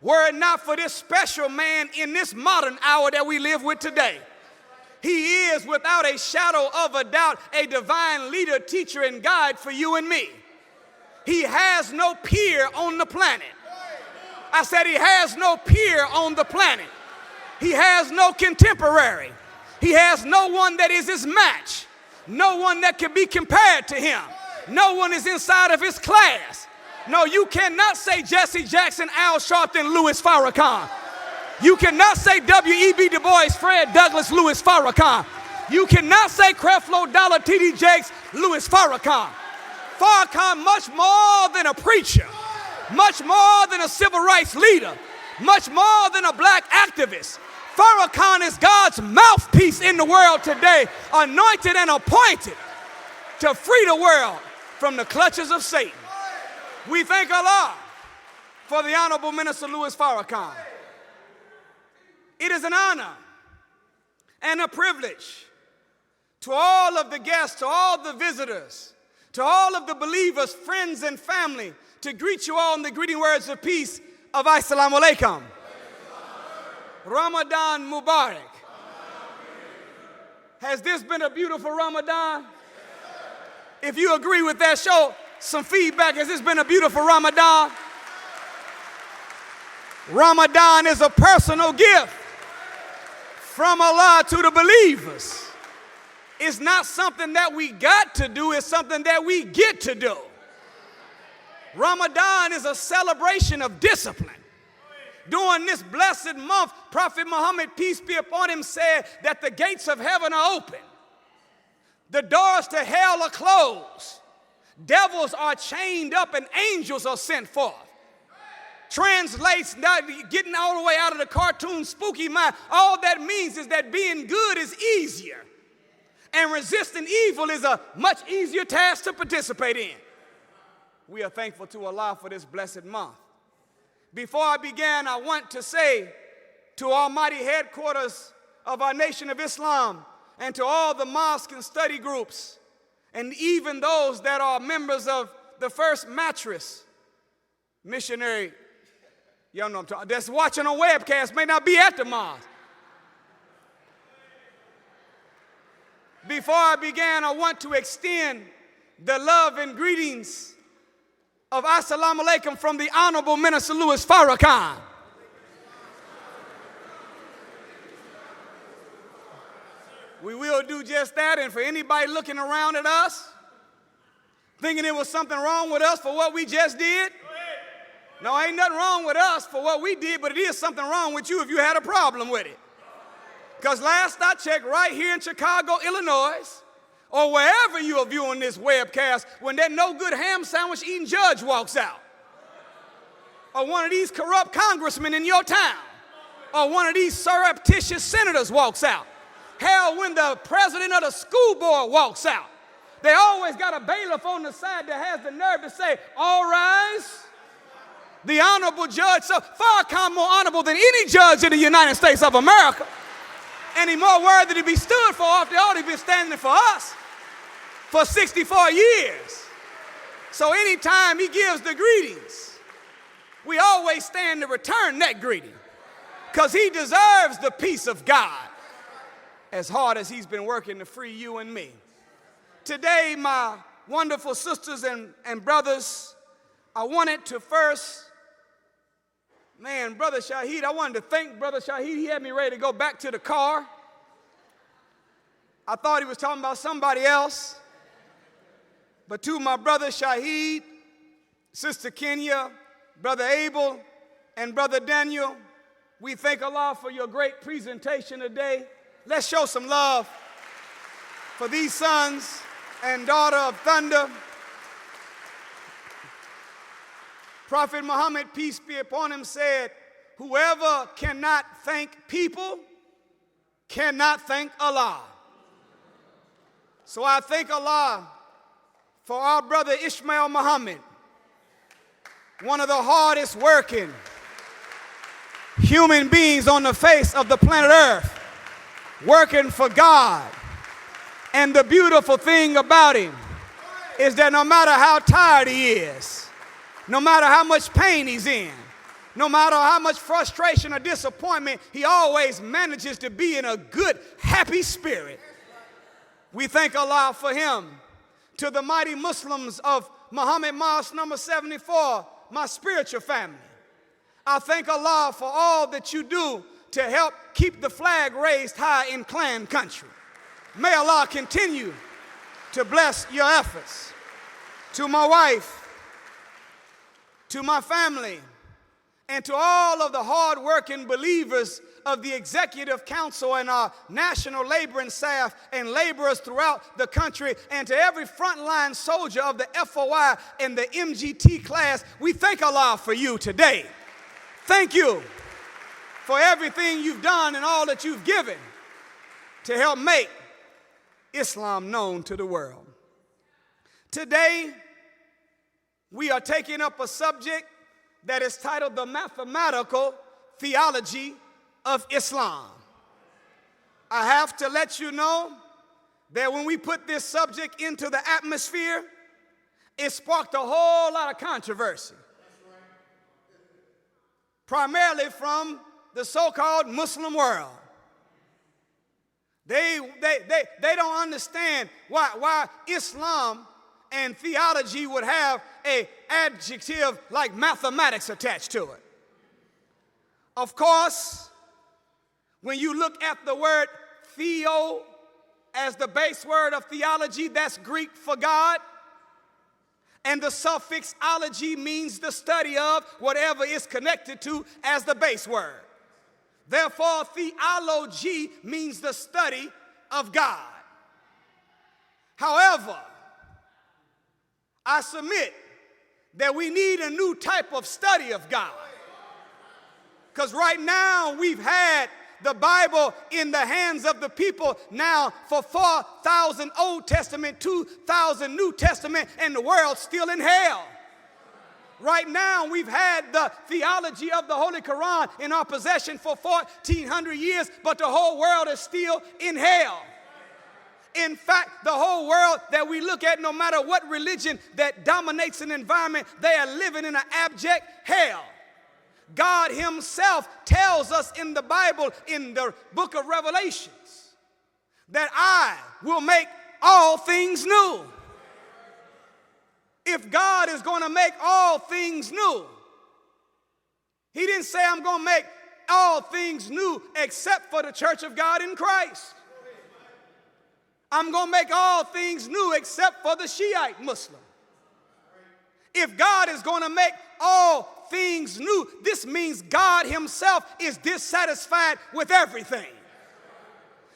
were it not for this special man in this modern hour that we live with today. He is, without a shadow of a doubt, a divine leader, teacher, and guide for you and me. He has no peer on the planet. I said he has no peer on the planet. He has no contemporary. He has no one that is his match. No one that can be compared to him. No one is inside of his class. No, you cannot say Jesse Jackson, Al Sharpton, Louis Farrakhan. You cannot say W.E.B. Du Bois, Fred Douglass, Louis Farrakhan. You cannot say Creflo Dollar, T.D. Jakes, Louis Farrakhan. Farrakhan much more than a preacher, much more than a civil rights leader, much more than a black activist. Farrakhan is God's mouthpiece in the world today, anointed and appointed to free the world from the clutches of Satan. We thank Allah for the Honorable Minister Louis Farrakhan. It is an honor and a privilege to all of the guests, to all the visitors, to all of the believers, friends, and family, to greet you all in the greeting words of peace of Assalamu alaikum. Ramadan Mubarak. Has this been a beautiful Ramadan? If you agree with that, show some feedback. Has this been a beautiful Ramadan? Ramadan is a personal gift from Allah to the believers. It's not something that we got to do, it's something that we get to do. Ramadan is a celebration of discipline. During this blessed month, Prophet Muhammad, peace be upon him, said that the gates of heaven are open. The doors to hell are closed. Devils are chained up and angels are sent forth. Translates, not getting all the way out of the cartoon spooky mind, all that means is that being good is easier and resisting evil is a much easier task to participate in. We are thankful to Allah for this blessed month. Before I begin, I want to say to Almighty headquarters of our Nation of Islam and to all the mosque and study groups and even those that are members of the First Mattress Missionary, y'all know what I'm talking, that's watching on webcast, may not be at the mosque. Before I begin, I want to extend the love and greetings of Assalamu Alaikum from the Honorable Minister Louis Farrakhan. We will do just that, and for anybody looking around at us, thinking there was something wrong with us for what we just did, no, ain't nothing wrong with us for what we did, but it is something wrong with you if you had a problem with it. Because last I checked, right here in Chicago, Illinois, or wherever you are viewing this webcast, when that no good ham sandwich eating judge walks out, or one of these corrupt congressmen in your town, or one of these surreptitious senators walks out, hell, when the president of the school board walks out, they always got a bailiff on the side that has the nerve to say, all rise. The honorable judge, so Farrakhan more honorable than any judge in the United States of America. And he more worthy to be stood for after all he's been standing for us for 64 years. So anytime he gives the greetings, we always stand to return that greeting because he deserves the peace of God as hard as he's been working to free you and me. Today, my wonderful sisters and brothers, I wanted to first, Brother Shahid, I wanted to thank Brother Shahid. He had me ready to go back to the car. I thought he was talking about somebody else. But to my brother Shahid, Sister Kenya, Brother Abel, and Brother Daniel, we thank Allah for your great presentation today. Let's show some love for these sons and daughter of thunder. Prophet Muhammad, peace be upon him, said, whoever cannot thank people cannot thank Allah. So I thank Allah for our brother Ishmael Muhammad, one of the hardest working human beings on the face of the planet Earth, working for God. And the beautiful thing about him is that no matter how tired he is, no matter how much pain he's in, no matter how much frustration or disappointment, he always manages to be in a good, happy spirit. We thank Allah for him. To the mighty Muslims of Muhammad Mosque number 74, my spiritual family, I thank Allah for all that you do to help keep the flag raised high in Klan country. May Allah continue to bless your efforts. To my wife, to my family, and to all of the hard-working believers of the Executive Council and our national laboring staff and laborers throughout the country, and to every frontline soldier of the FOI and the MGT class, we thank Allah for you today. Thank you for everything you've done and all that you've given to help make Islam known to the world. Today, we are taking up a subject that is titled The Mathematical Theology of Islam. I have to let you know that when we put this subject into the atmosphere, it sparked a whole lot of controversy. Primarily from the so-called Muslim world. They don't understand why Islam and theology would have an adjective like mathematics attached to it. Of course, when you look at the word theo as the base word of theology, that's Greek for God. And the suffix ology means the study of whatever is connected to as the base word. Therefore, theology means the study of God. However, I submit that we need a new type of study of God. Because right now we've had the Bible in the hands of the people now for 4,000 Old Testament, 2,000 New Testament, and the world's still in hell. Right now, we've had the theology of the Holy Quran in our possession for 1,400 years, but the whole world is still in hell. In fact, the whole world that we look at, no matter what religion that dominates an environment, they are living in an abject hell. God himself tells us in the Bible, in the book of Revelations, that I will make all things new. If God is going to make all things new, he didn't say I'm going to make all things new except for the church of God in Christ. I'm going to make all things new except for the Shiite Muslim. If God is going to make all things new, this means God himself is dissatisfied with everything.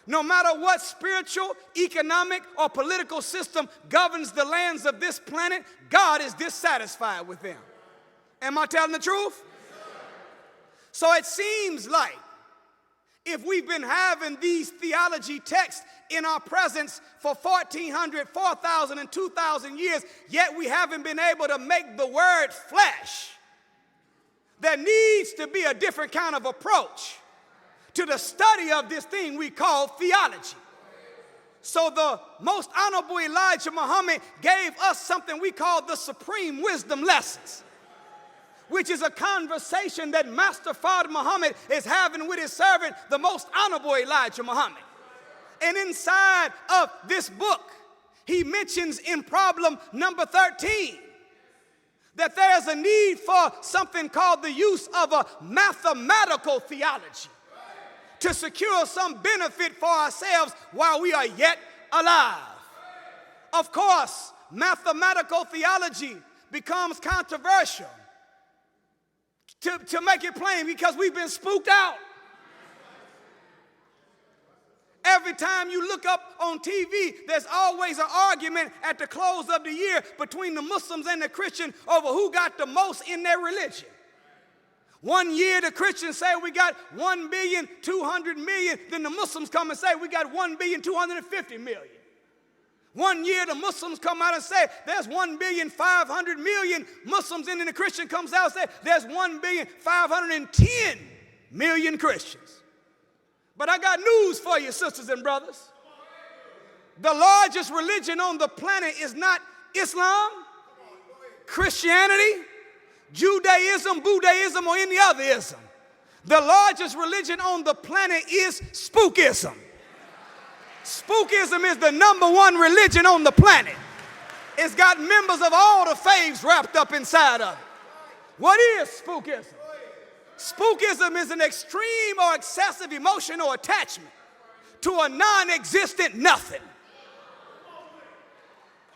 No matter what spiritual, economic, or political system governs the lands of this planet, God is dissatisfied with them. Am I telling the truth? So it seems like if we've been having these theology texts in our presence for 1,400, 4,000, and 2,000 years, yet we haven't been able to make the word flesh, there needs to be a different kind of approach to the study of this thing we call theology. So the most honorable Elijah Muhammad gave us something we call the supreme wisdom lessons, which is a conversation that Master Father Muhammad is having with his servant, the most honorable Elijah Muhammad. And inside of this book, he mentions in problem number 13 that there's a need for something called the use of a mathematical theology to secure some benefit for ourselves while we are yet alive. Of course, mathematical theology becomes controversial, to make it plain, because we've been spooked out. Every time you look up on TV, there's always an argument at the close of the year between the Muslims and the Christians over who got the most in their religion. One year the Christians say we got 1,200,000,000, then the Muslims come and say we got 1,250,000,000. One year the Muslims come out and say there's 1,500,000,000 Muslims, and then the Christian comes out and says there's 1,510,000,000 Christians. But I got news for you, sisters and brothers. The largest religion on the planet is not Islam, Christianity, Judaism, Buddhism, or any other ism. The largest religion on the planet is spookism. Spookism is the #1 religion on the planet. It's got members of all the faiths wrapped up inside of it. What is spookism? Spookism is an extreme or excessive emotional attachment to a non-existent nothing.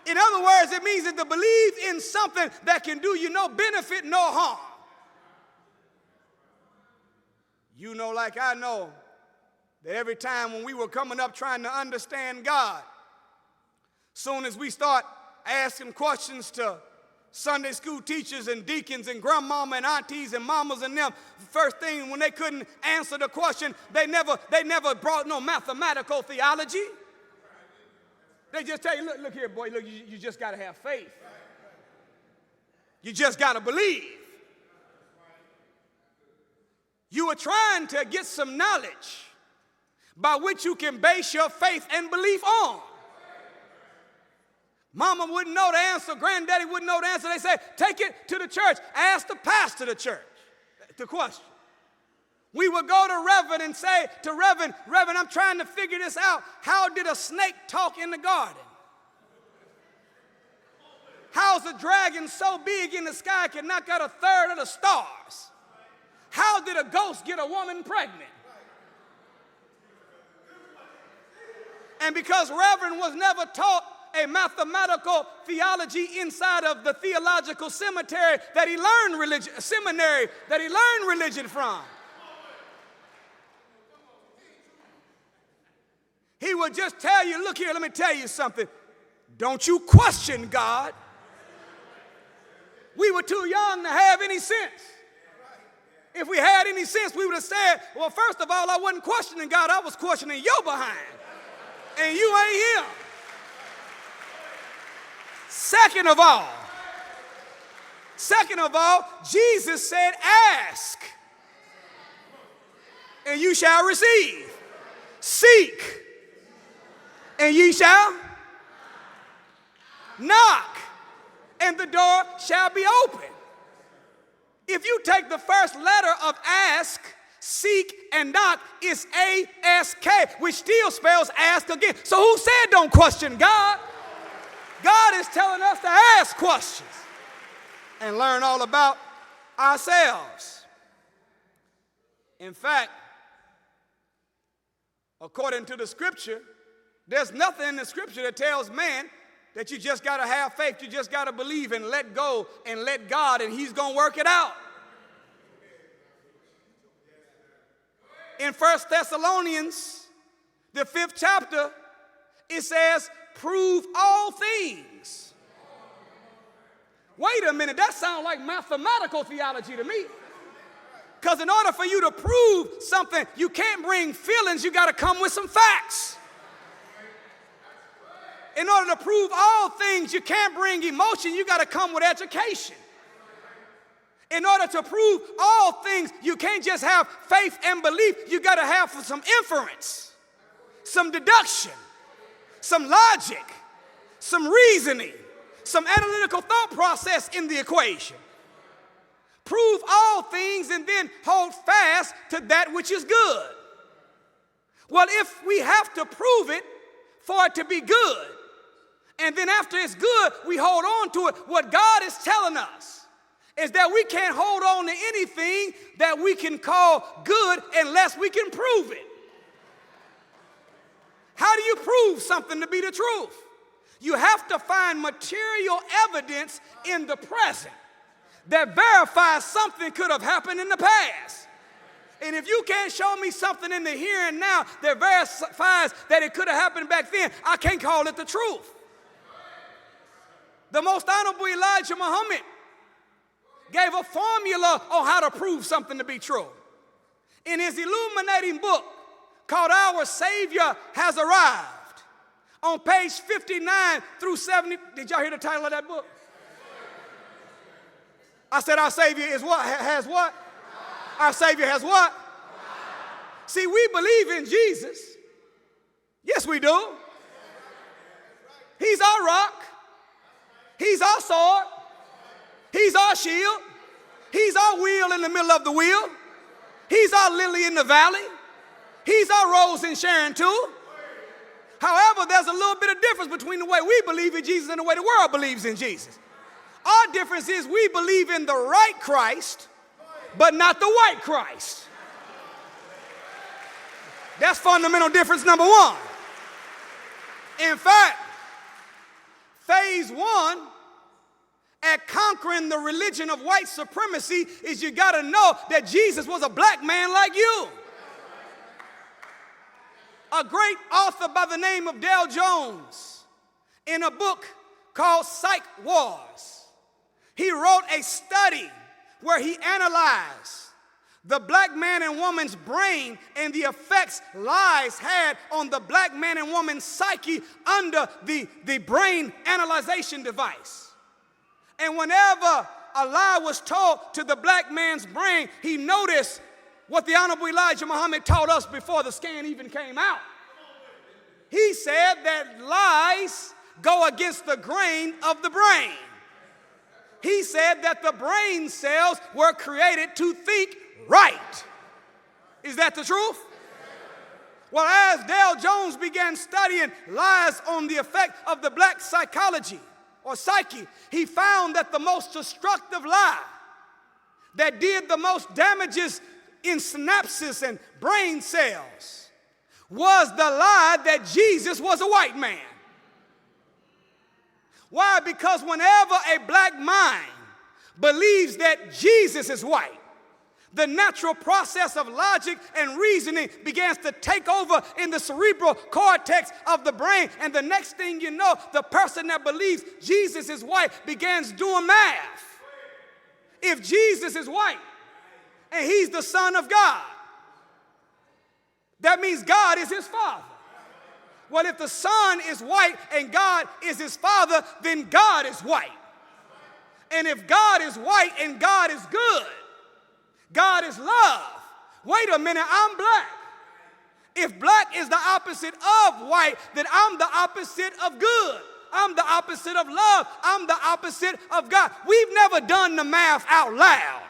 In other words, it means that to believe in something that can do you no benefit, no harm. You know, like I know, that every time when we were coming up trying to understand God, soon as we start asking questions to Sunday school teachers and deacons and grandmama and aunties and mamas and them, first thing when they couldn't answer the question, they never brought no mathematical theology. They just tell you, look here, boy, look, you just got to have faith. You just got to believe. You are trying to get some knowledge by which you can base your faith and belief on. Mama wouldn't know the answer. Granddaddy wouldn't know the answer. They say, take it to the church. Ask the pastor of the church the question. We would go to Reverend and say to Reverend, I'm trying to figure this out. How did a snake talk in the garden? How's a dragon so big in the sky it can knock out a third of the stars? How did a ghost get a woman pregnant? And because Reverend was never taught a mathematical theology inside of the theological seminary that he learned religion from, he would just tell you, look here, let me tell you something. Don't you question God. We were too young to have any sense. If we had any sense, we would have said, well, first of all, I wasn't questioning God, I was questioning your behind. And you ain't him. Second of all, Jesus said, ask, and you shall receive. Seek, and ye shall knock, and the door shall be open. If you take the first letter of ask, seek, and knock, it's A-S-K, which still spells ask again. So who said don't question God? God is telling us to ask questions and learn all about ourselves. In fact, according to the scripture, there's nothing in the scripture that tells man that you just got to have faith, you just got to believe and let go and let God, and he's going to work it out. In 1 Thessalonians, the 5th chapter, it says, prove all things. Wait a minute, that sounds like mathematical theology to me. Because in order for you to prove something, you can't bring feelings, you got to come with some facts. In order to prove all things, you can't bring emotion, you got to come with education. In order to prove all things, you can't just have faith and belief, you got to have some inference, some deduction, some logic, some reasoning, some analytical thought process in the equation. Prove all things and then hold fast to that which is good. Well, if we have to prove it for it to be good, and then after it's good, we hold on to it, what God is telling us is that we can't hold on to anything that we can call good unless we can prove it. How do you prove something to be the truth? You have to find material evidence in the present that verifies something could have happened in the past. And if you can't show me something in the here and now that verifies that it could have happened back then, I can't call it the truth. The most honorable Elijah Muhammad gave a formula on how to prove something to be true. In his illuminating book called Our Savior Has Arrived, on page 59 through 70, did y'all hear the title of that book? I said our Savior is what? Has what? Our Savior has what? See, we believe in Jesus. Yes, we do. He's our rock. He's our sword. He's our shield. He's our wheel in the middle of the wheel. He's our lily in the valley. He's our rose in Sharon too. However, there's a little bit of difference between the way we believe in Jesus and the way the world believes in Jesus. Our difference is we believe in the right Christ, but not the white Christ. That's fundamental difference number one. In fact, phase one at conquering the religion of white supremacy is you got to know that Jesus was a black man like you. A great author by the name of Dale Jones, in a book called Psych Wars, he wrote a study where he analyzed the black man and woman's brain and the effects lies had on the black man and woman's psyche under the brain analyzation device. And whenever a lie was told to the black man's brain, he noticed what the Honorable Elijah Muhammad taught us before the scan even came out. He said that lies go against the grain of the brain. He said that the brain cells were created to think right. Is that the truth? Well, as Dale Jones began studying lies on the effect of the black psychology or psyche, he found that the most destructive lie that did the most damages in synapses and brain cells was the lie that Jesus was a white man. Why? Because whenever a black mind believes that Jesus is white, the natural process of logic and reasoning begins to take over in the cerebral cortex of the brain. And the next thing you know, the person that believes Jesus is white begins doing math. If Jesus is white and he's the Son of God, that means God is his Father. Well, if the Son is white and God is his Father, then God is white. And if God is white and God is good, God is love. Wait a minute, I'm black. If black is the opposite of white, then I'm the opposite of good. I'm the opposite of love. I'm the opposite of God. We've never done the math out loud.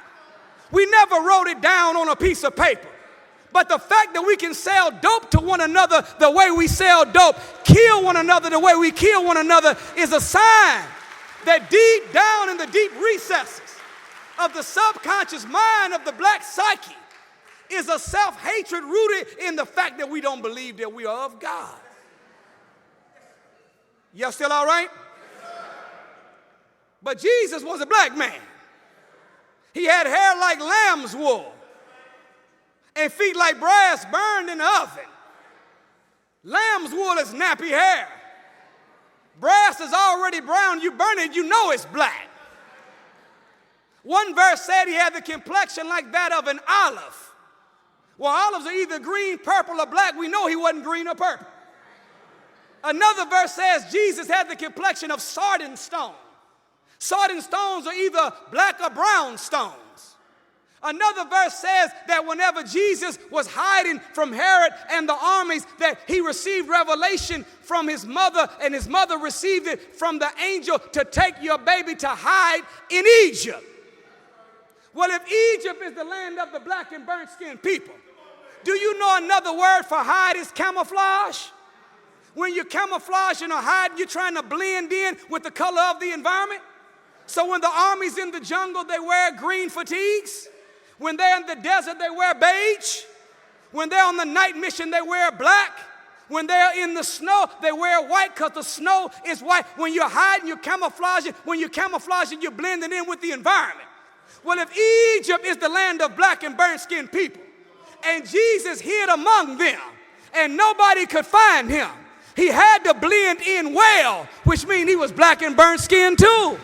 We never wrote it down on a piece of paper. But the fact that we can sell dope to one another the way we sell dope, kill one another the way we kill one another, is a sign that deep down in the deep recesses of the subconscious mind of the black psyche is a self-hatred rooted in the fact that we don't believe that we are of God. Y'all still all right? But Jesus was a black man. He had hair like lamb's wool and feet like brass burned in the oven. Lamb's wool is nappy hair. Brass is already brown. You burn it, you know it's black. One verse said he had the complexion like that of an olive. Well, olives are either green, purple, or black. We know he wasn't green or purple. Another verse says Jesus had the complexion of sardine stone. Sardine stones are either black or brown stones. Another verse says that whenever Jesus was hiding from Herod and the armies, that he received revelation from his mother, and his mother received it from the angel to take your baby to hide in Egypt. Well, if Egypt is the land of the black and burnt skinned people, do you know another word for hide is camouflage? When you're camouflaging or hiding, you're trying to blend in with the color of the environment. So when the army's in the jungle, they wear green fatigues. When they're in the desert, they wear beige. When they're on the night mission, they wear black. When they're in the snow, they wear white because the snow is white. When you're hiding, you're camouflaging. When you're camouflaging, you're blending in with the environment. Well, if Egypt is the land of black and burnt skinned people, and Jesus hid among them, and nobody could find him, he had to blend in well, which means he was black and burnt skinned too.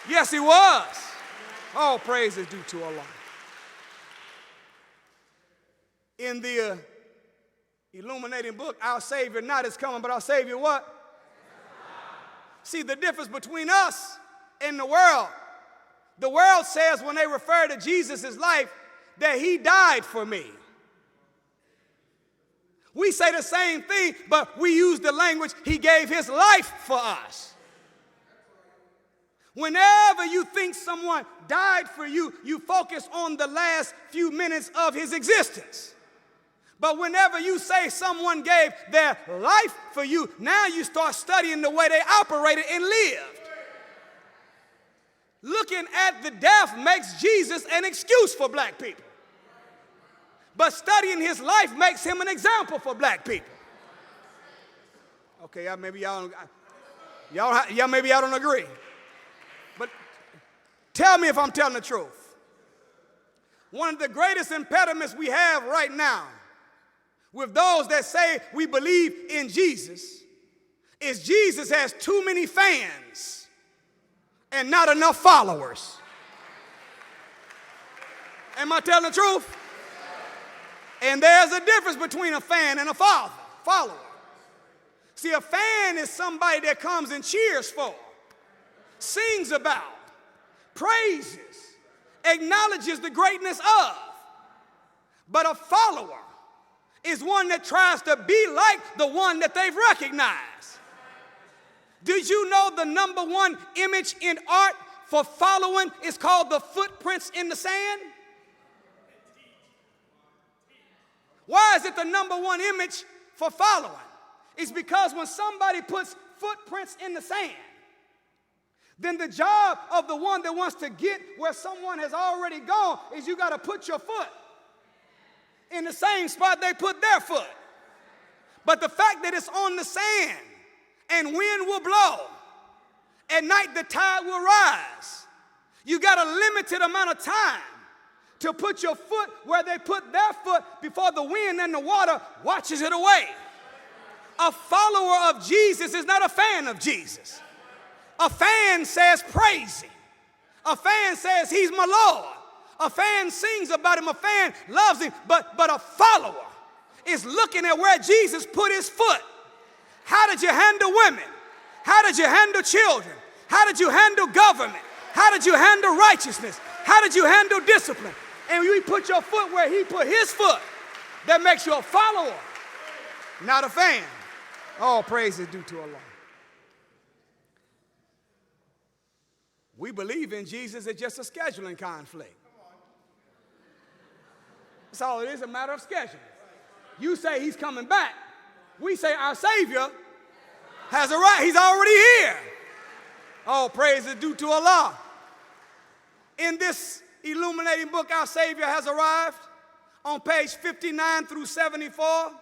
Yes, he was. All praise is due to Allah. In the illuminating book, Our Savior not is coming, but our Savior what? See, the difference between us and the world says when they refer to Jesus' life that he died for me. We say the same thing, but we use the language he gave his life for us. Whenever you think someone died for you, you focus on the last few minutes of his existence. But whenever you say someone gave their life for you, now you start studying the way they operated and lived. Looking at the death makes Jesus an excuse for black people. But studying his life makes him an example for black people. Okay, maybe y'all don't agree. But tell me if I'm telling the truth. One of the greatest impediments we have right now with those that say we believe in Jesus is Jesus has too many fans and not enough followers. Am I telling the truth? And there's a difference between a fan and a follower. See, a fan is somebody that comes and cheers for, sings about, praises, acknowledges the greatness of. But a follower is one that tries to be like the one that they've recognized. Did you know the number one image in art for following is called the footprints in the sand? Why is it the number one image for following? It's because when somebody puts footprints in the sand, then the job of the one that wants to get where someone has already gone is you got to put your foot in the same spot they put their foot. But the fact that it's on the sand and wind will blow, at night the tide will rise, you got a limited amount of time to put your foot where they put their foot before the wind and the water washes it away. A follower of Jesus is not a fan of Jesus. A fan says praise him. A fan says he's my Lord. A fan sings about him. A fan loves him. But a follower is looking at where Jesus put his foot. How did you handle women? How did you handle children? How did you handle government? How did you handle righteousness? How did you handle discipline? And you put your foot where he put his foot. That makes you a follower, not a fan. All praise is due to Allah. We believe in Jesus. It's just a scheduling conflict. That's all it is, a matter of scheduling. You say he's coming back. We say our Savior has arrived. He's already here. All praise is due to Allah. In this illuminating book, Our Savior Has Arrived, on page 59 through 74,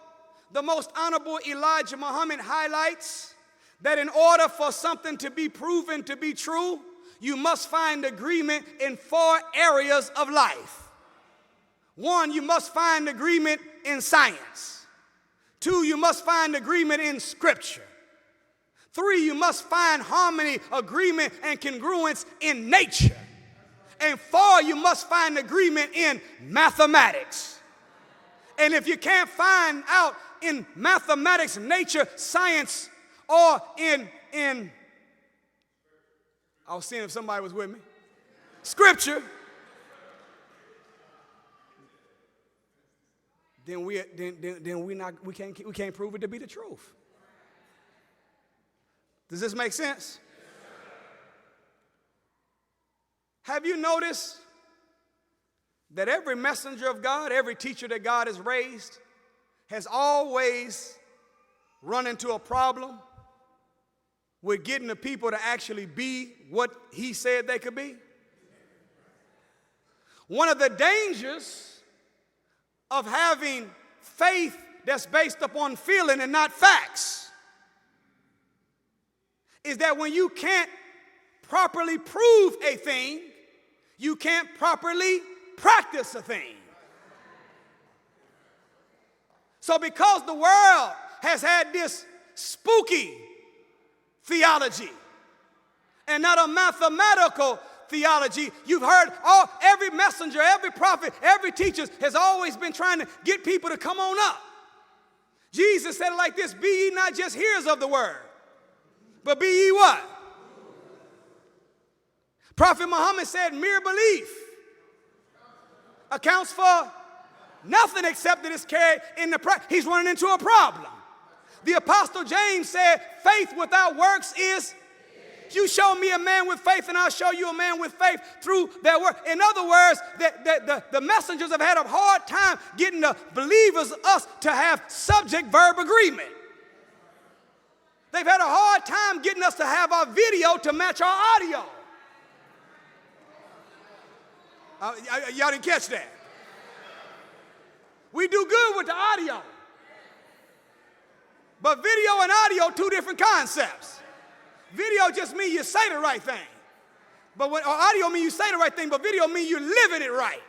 the most honorable Elijah Muhammad highlights that in order for something to be proven to be true, you must find agreement in 4 areas of life. 1, you must find agreement in science. 2, you must find agreement in scripture. 3, you must find harmony, agreement, and congruence in nature. And 4, you must find agreement in mathematics. And if you can't find out in mathematics, nature, science, or in I was seeing if somebody was with me, scripture, then we can't prove it to be the truth. Does this make sense? Have you noticed that every messenger of God, every teacher that God has raised, has always run into a problem with getting the people to actually be what he said they could be? One of the dangers of having faith that's based upon feeling and not facts is that when you can't properly prove a thing, you can't properly practice a thing. So because the world has had this spooky theology and not a mathematical theology, you've heard every messenger, every prophet, every teacher has always been trying to get people to come on up. Jesus said it like this: be ye not just hearers of the word, but be ye what? Prophet Muhammad said mere belief accounts for nothing except that it's carried in the practice. He's running into a problem. The Apostle James said faith without works is, you show me a man with faith and I'll show you a man with faith through their work. In other words, the messengers have had a hard time getting the believers, us, to have subject-verb agreement. They've had a hard time getting us to have our video to match our audio. Y'all didn't catch that. We do good with the audio. But video and audio, 2 different concepts. Video just means you say the right thing. But or audio means you say the right thing, but video means you're living it right.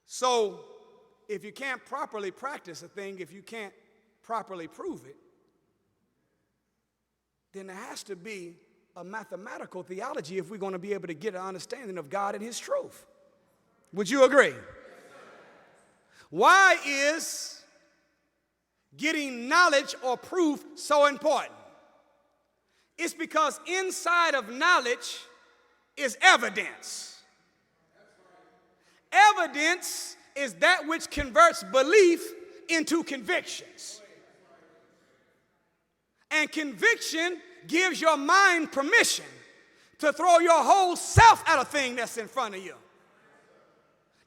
So if you can't properly practice a thing, if you can't properly prove it, then there has to be a mathematical theology if we're going to be able to get an understanding of God and his truth. Would you agree? Why is getting knowledge or proof so important? It's because inside of knowledge is evidence. Evidence is that which converts belief into convictions. And conviction gives your mind permission to throw your whole self at a thing that's in front of you.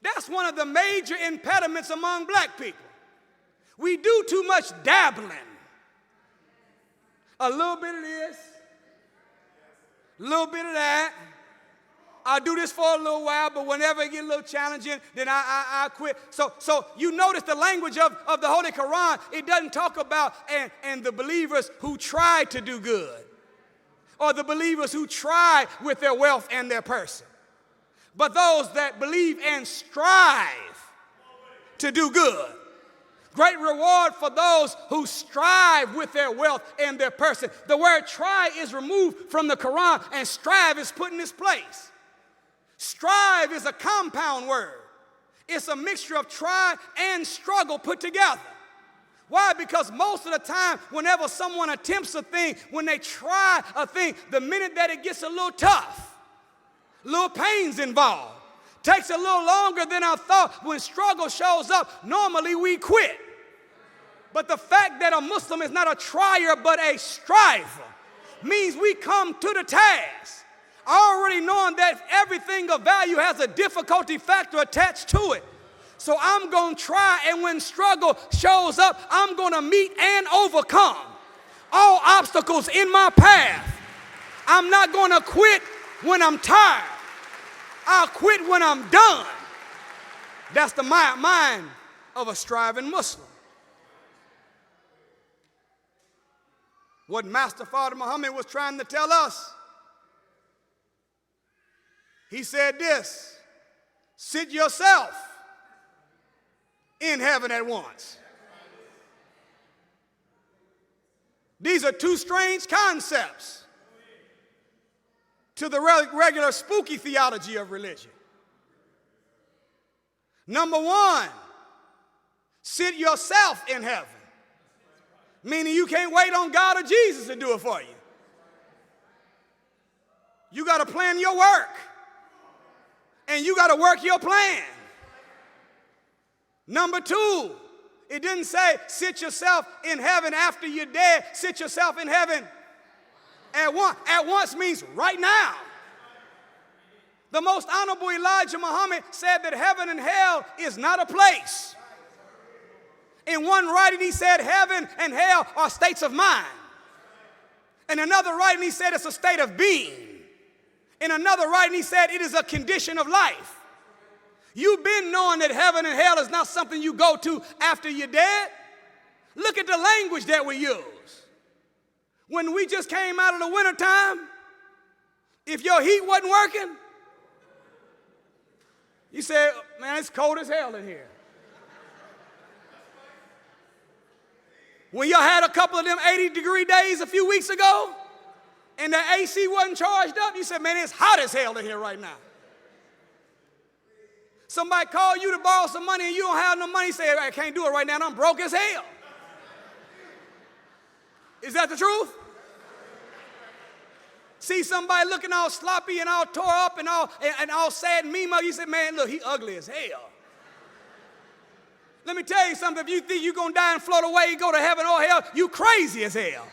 That's one of the major impediments among black people. We do too much dabbling. A little bit of this, a little bit of that. I'll do this for a little while, but whenever it gets a little challenging, then I quit. So you notice the language of the Holy Quran. It doesn't talk about and the believers who try to do good, or the believers who try with their wealth and their person, but those that believe and strive to do good. Great reward for those who strive with their wealth and their person. The word try is removed from the Quran, and strive is put in its place. Strive is a compound word. It's a mixture of try and struggle put together. Why? Because most of the time, whenever someone attempts a thing, when they try a thing, the minute that it gets a little tough, little pains involved, takes a little longer than I thought. When struggle shows up, normally we quit. But the fact that a Muslim is not a trier but a striver means we come to the task already knowing that everything of value has a difficulty factor attached to it. So I'm going to try, and when struggle shows up, I'm going to meet and overcome all obstacles in my path. I'm not going to quit when I'm tired. I'll quit when I'm done. That's the mind of a striving Muslim. What Master Father Muhammad was trying to tell us, he said this: sit yourself in heaven at once. These are two strange concepts to the regular spooky theology of religion. Number one, sit yourself in heaven, meaning you can't wait on God or Jesus to do it for you. You got to plan your work, and you got to work your plan. Number two, it didn't say sit yourself in heaven after you're dead. Sit yourself in heaven at once. At once means right now. The most honorable Elijah Muhammad said that heaven and hell is not a place. In one writing, he said heaven and hell are states of mind. In another writing, he said it's a state of being. In another writing, he said it is a condition of life. You've been knowing that heaven and hell is not something you go to after you're dead. Look at the language that we use. When we just came out of the wintertime, if your heat wasn't working, you said, man, it's cold as hell in here. When y'all had a couple of them 80-degree days a few weeks ago, and the AC wasn't charged up, you said, man, it's hot as hell in here right now. Somebody called you to borrow some money and you don't have no money, say, I can't do it right now, I'm broke as hell. Is that the truth? See somebody looking all sloppy and all tore up and all sad and mean, you say, man, look, he ugly as hell. Let me tell you something, if you think you're going to die and float away, go to heaven or hell, you crazy as hell.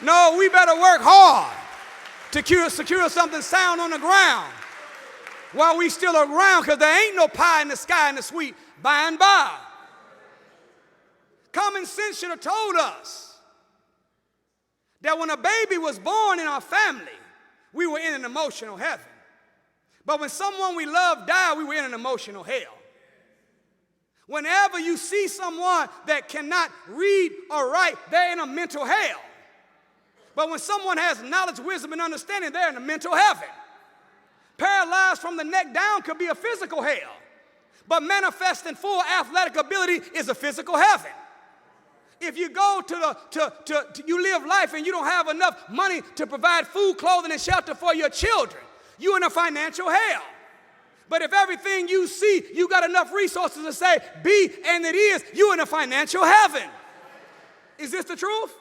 No, we better work hard to secure something sound on the ground while we still around, because there ain't no pie in the sky in the sweet by and by. Common sense should have told us that when a baby was born in our family, we were in an emotional heaven. But when someone we love died, we were in an emotional hell. Whenever you see someone that cannot read or write, they're in a mental hell. But when someone has knowledge, wisdom, and understanding, they're in a mental heaven. Paralyzed from the neck down could be a physical hell, but manifesting full athletic ability is a physical heaven. If you go you live life and you don't have enough money to provide food, clothing, and shelter for your children, you're in a financial hell. But if everything you see, you got enough resources to say, be, and it is, you're in a financial heaven. Is this the truth?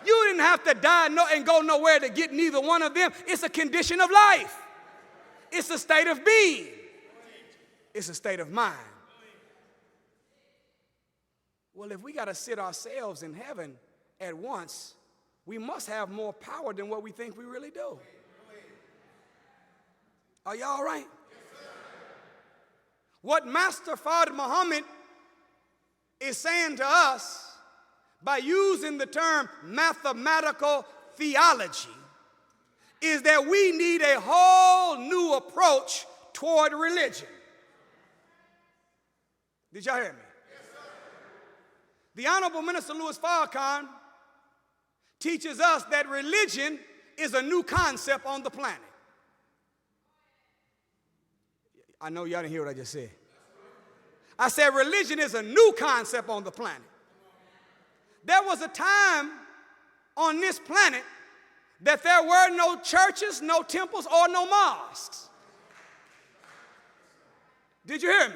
You didn't have to die and go nowhere to get neither one of them. It's a condition of life. It's a state of being. It's a state of mind. Well, if we got to sit ourselves in heaven at once, we must have more power than what we think we really do. Are y'all all right? What Master Fard Muhammad is saying to us by using the term mathematical theology is that we need a whole new approach toward religion. Did y'all hear me? Yes, sir. The Honorable Minister Louis Farrakhan teaches us that religion is a new concept on the planet. I know y'all didn't hear what I just said. I said religion is a new concept on the planet. There was a time on this planet that there were no churches, no temples, or no mosques. Did you hear me?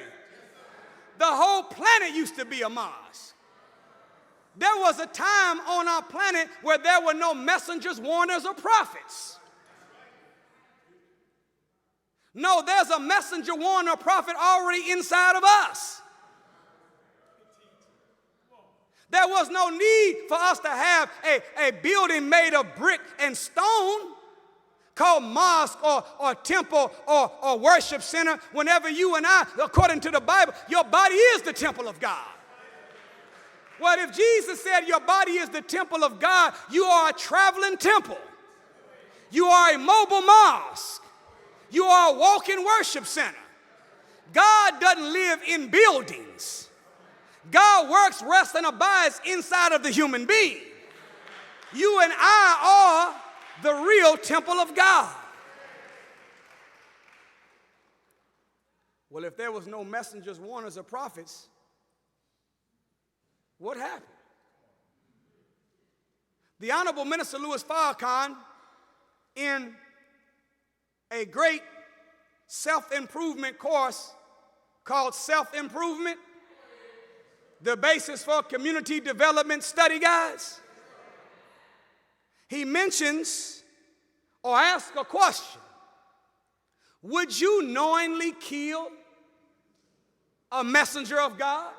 The whole planet used to be a mosque. There was a time on our planet where there were no messengers, warners, or prophets. No, there's a messenger, warner, or prophet already inside of us. There was no need for us to have a building made of brick and stone called mosque or temple or worship center. Whenever you and I, according to the Bible, your body is the temple of God. Well, if Jesus said your body is the temple of God, you are a traveling temple. You are a mobile mosque. You are a walking worship center. God doesn't live in buildings. God works, rests, and abides inside of the human being. You and I are the real temple of God. Well, if there was no messengers, warners, or prophets, what happened? The Honorable Minister Louis Farrakhan, in a great self-improvement course called Self-Improvement, the basis for community development study guides, he mentions or asks a question: would you knowingly kill a messenger of God?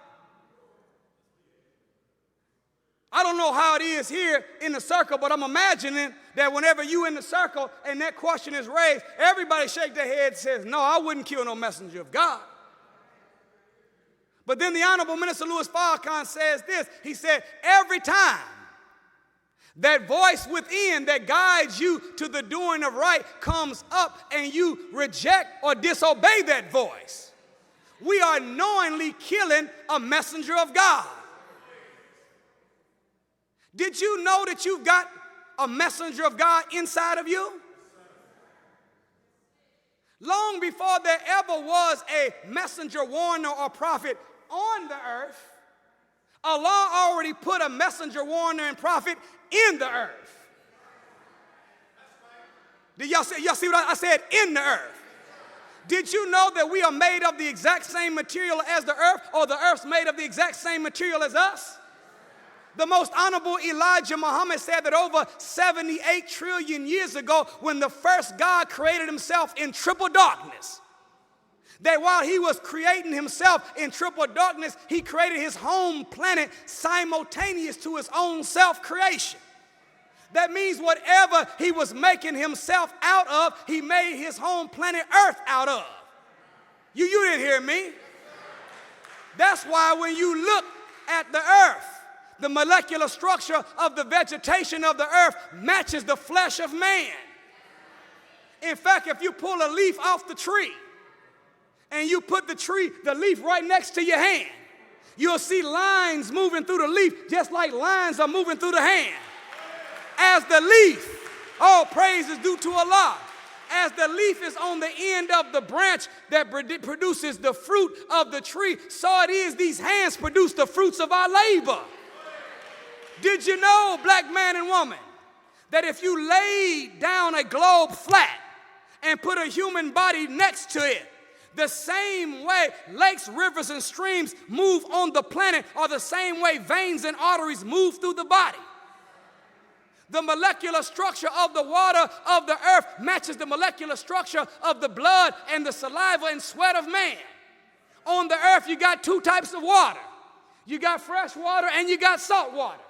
I don't know how it is here in the circle, but I'm imagining that whenever you in the circle and that question is raised, everybody shake their head and says, no, I wouldn't kill no messenger of God. But then the Honorable Minister Louis Farrakhan says this. He said, every time that voice within that guides you to the doing of right comes up and you reject or disobey that voice, we are knowingly killing a messenger of God. Did you know that you've got a messenger of God inside of you? Long before there ever was a messenger, warner, or prophet on the earth, Allah already put a messenger, warner, and prophet in the earth. Did y'all see what I said? In the earth. Did you know that we are made of the exact same material as the earth, or the earth's made of the exact same material as us? The most honorable Elijah Muhammad said that over 78 trillion years ago, when the first God created himself in triple darkness, that while he was creating himself in triple darkness, he created his home planet simultaneous to his own self-creation. That means whatever he was making himself out of, he made his home planet Earth out of. You didn't hear me. That's why when you look at the earth, the molecular structure of the vegetation of the earth matches the flesh of man. In fact, if you pull a leaf off the tree and you put the leaf right next to your hand, you'll see lines moving through the leaf just like lines are moving through the hand. As the leaf, all praise is due to Allah. As the leaf is on the end of the branch that produces the fruit of the tree, so it is these hands produce the fruits of our labor. Did you know, black man and woman, that if you laid down a globe flat and put a human body next to it, the same way lakes, rivers, and streams move on the planet are the same way veins and arteries move through the body? The molecular structure of the water of the earth matches the molecular structure of the blood and the saliva and sweat of man. On the earth, you got two types of water. You got fresh water and you got salt water.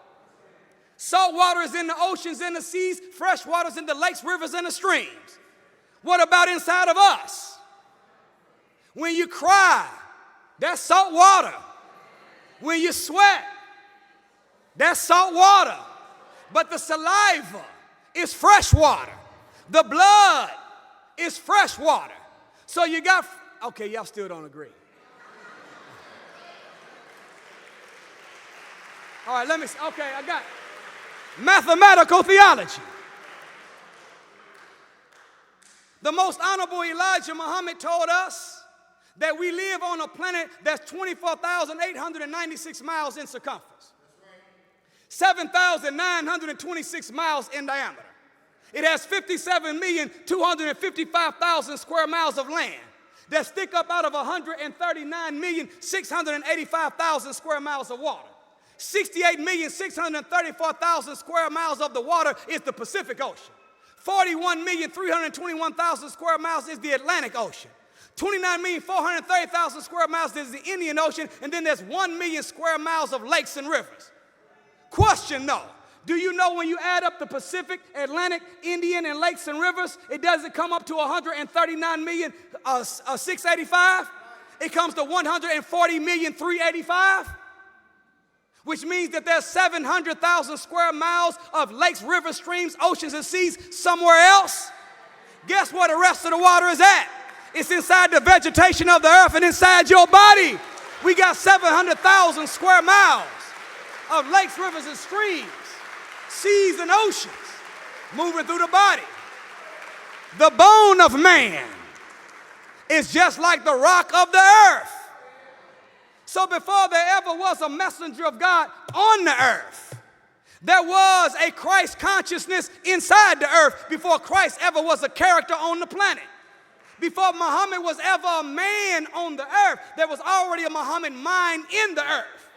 Salt water is in the oceans and the seas. Fresh water is in the lakes, rivers, and the streams. What about inside of us? When you cry, that's salt water. When you sweat, that's salt water. But the saliva is fresh water. The blood is fresh water. So you got, okay, y'all still don't agree. All right, let me, okay, I got mathematical theology. The most honorable Elijah Muhammad told us that we live on a planet that's 24,896 miles in circumference, 7,926 miles in diameter. It has 57,255,000 square miles of land that stick up out of 139,685,000 square miles of water. 68,634,000 square miles of the water is the Pacific Ocean. 41,321,000 square miles is the Atlantic Ocean. 29,430,000 square miles is the Indian Ocean, and then there's 1 million square miles of lakes and rivers. Question though, do you know when you add up the Pacific, Atlantic, Indian, and lakes and rivers, it doesn't come up to 139,685? It comes to 140,385? Which means that there's 700,000 square miles of lakes, rivers, streams, oceans, and seas somewhere else. Guess where the rest of the water is at? It's inside the vegetation of the earth and inside your body. We got 700,000 square miles of lakes, rivers, and streams, seas, and oceans moving through the body. The bone of man is just like the rock of the earth. So before there ever was a messenger of God on the earth, there was a Christ consciousness inside the earth before Christ ever was a character on the planet. Before Muhammad was ever a man on the earth, there was already a Muhammad mind in the earth.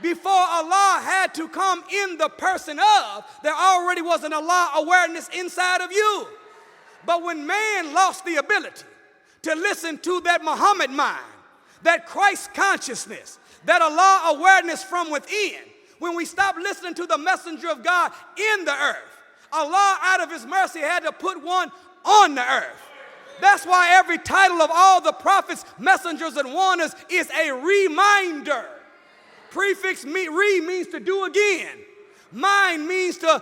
Before Allah had to come in the person of, there already was an Allah awareness inside of you. But when man lost the ability to listen to that Muhammad mind, that Christ consciousness, that Allah awareness from within, when we stopped listening to the messenger of God in the earth, Allah out of his mercy had to put one on the earth. That's why every title of all the prophets, messengers, and warners is a reminder. Prefix re means to do again. Mind means to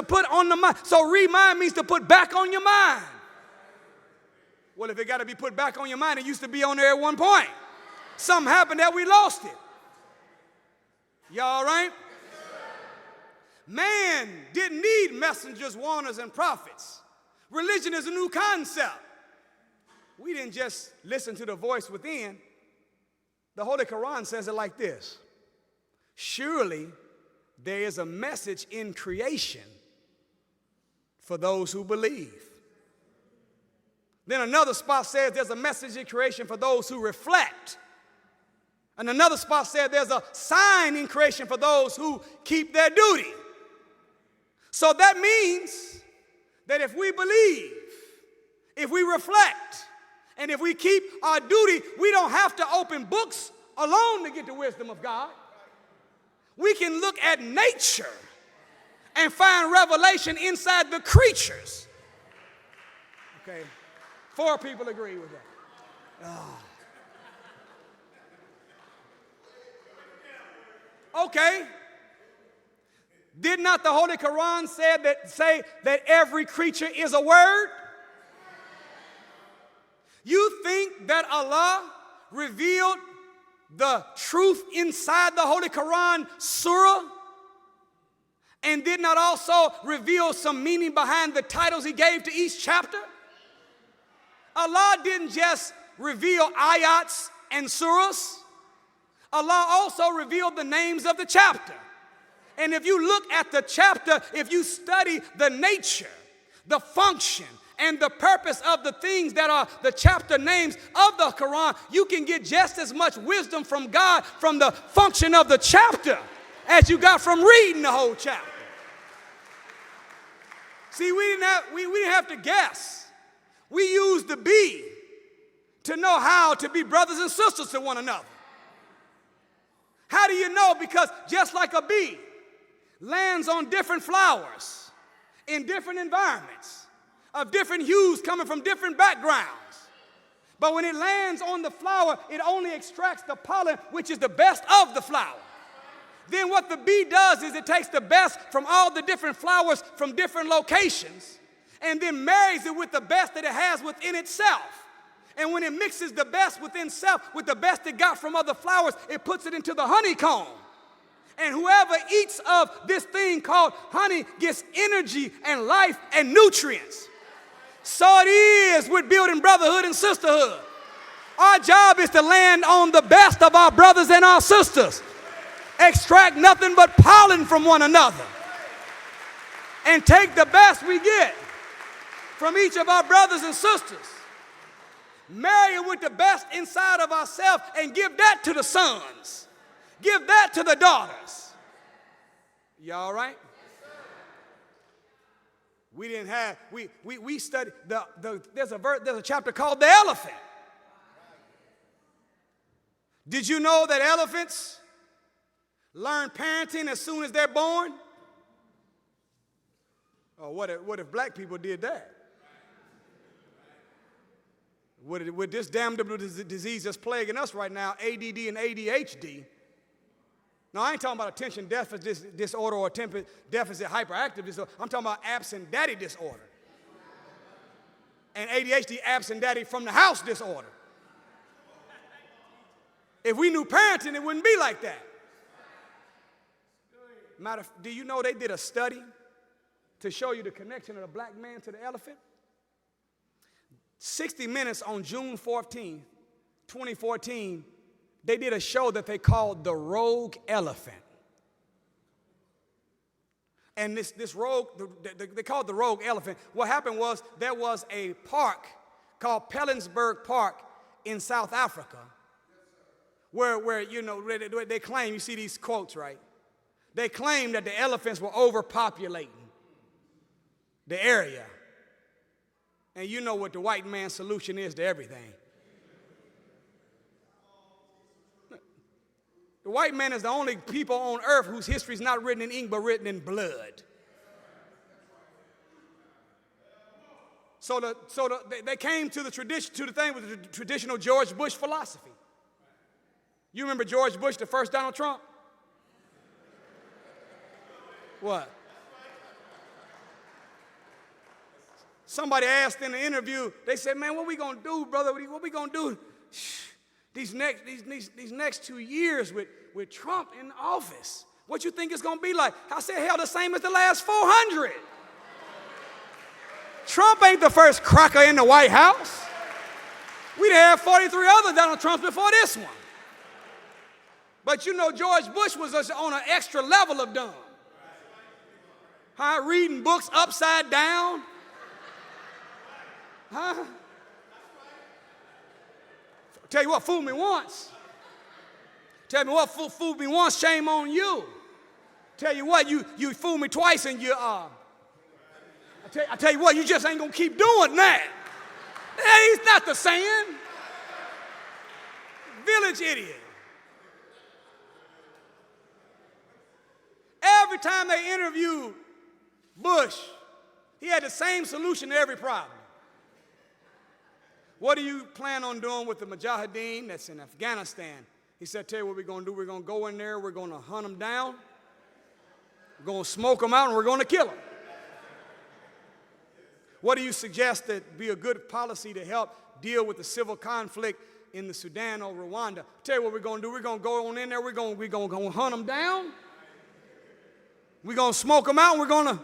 put on the mind. So remind means to put back on your mind. Well, if it got to be put back on your mind, it used to be on there at one point. Something happened that we lost it. Y'all all right? Man didn't need messengers, warners, and prophets. Religion is a new concept. We didn't just listen to the voice within. The Holy Quran says it like this: surely there is a message in creation for those who believe. Then another spot says there's a message in creation for those who reflect. And another spot said there's a sign in creation for those who keep their duty. So that means that if we believe, if we reflect, and if we keep our duty, we don't have to open books alone to get the wisdom of God. We can look at nature and find revelation inside the creatures. Okay, 4 people agree with that. Okay. Did not the Holy Quran say that every creature is a word? You think that Allah revealed the truth inside the Holy Quran surah and did not also reveal some meaning behind the titles he gave to each chapter? Allah didn't just reveal ayats and surahs. Allah also revealed the names of the chapter. And if you look at the chapter, if you study the nature, the function, and the purpose of the things that are the chapter names of the Quran, you can get just as much wisdom from God from the function of the chapter as you got from reading the whole chapter. See, we didn't have to guess. We used the be to know how to be brothers and sisters to one another. How do you know? Because just like a bee, lands on different flowers in different environments of different hues coming from different backgrounds. But when it lands on the flower, it only extracts the pollen, which is the best of the flower. Then what the bee does is it takes the best from all the different flowers from different locations and then marries it with the best that it has within itself. And when it mixes the best within self with the best it got from other flowers, it puts it into the honeycomb. And whoever eats of this thing called honey gets energy and life and nutrients. So it is with building brotherhood and sisterhood. Our job is to land on the best of our brothers and our sisters. Extract nothing but pollen from one another. And take the best we get from each of our brothers and sisters. Marry it with the best inside of ourselves and give that to the sons. Give that to the daughters. Y'all all right? We didn't have, we studied, there's a chapter called the elephant. Did you know that elephants learn parenting as soon as they're born? Oh, what if black people did that? With this damnable disease that's plaguing us right now, ADD and ADHD. Now, I ain't talking about attention deficit disorder or attention deficit hyperactive disorder. I'm talking about absent daddy disorder. And ADHD, absent daddy from the house disorder. If we knew parenting, it wouldn't be like that. Do you know they did a study to show you the connection of the black man to the elephant? 60 Minutes on June 14, 2014, they did a show that they called The Rogue Elephant. And this rogue, they called the Rogue Elephant. What happened was there was a park called Pelensburg Park in South Africa where you know, they claim, you see these quotes, right? They claim that the elephants were overpopulating the area. And you know what the white man's solution is to everything. The white man is the only people on earth whose history is not written in ink but written in blood. So they came to the thing with the traditional George Bush philosophy. You remember George Bush, the first Donald Trump? What? Somebody asked in the interview, they said, man, what we gonna do, brother? What we gonna do these next 2 years with Trump in office? What you think it's gonna be like? I said, hell, the same as the last 400. Trump ain't the first cracker in the White House. We'd have 43 other Donald Trumps before this one. But you know, George Bush was on an extra level of dumb. Huh? Reading books upside down. Huh? Tell you what, fooled me once. Tell me what, fooled me once, shame on you. Tell you what, you fooled me twice and you, I tell you what, you just ain't gonna keep doing that. He's not the saying. Village idiot. Every time they interviewed Bush, he had the same solution to every problem. What do you plan on doing with the Mujahideen that's in Afghanistan? He said, tell you what we're going to do. We're going to go in there. We're going to hunt them down. We're going to smoke them out, and we're going to kill them. What do you suggest that be a good policy to help deal with the civil conflict in the Sudan or Rwanda? Tell you what we're going to do. We're going to go on in there. We're going to hunt them down. We're going to smoke them out, and we're going to...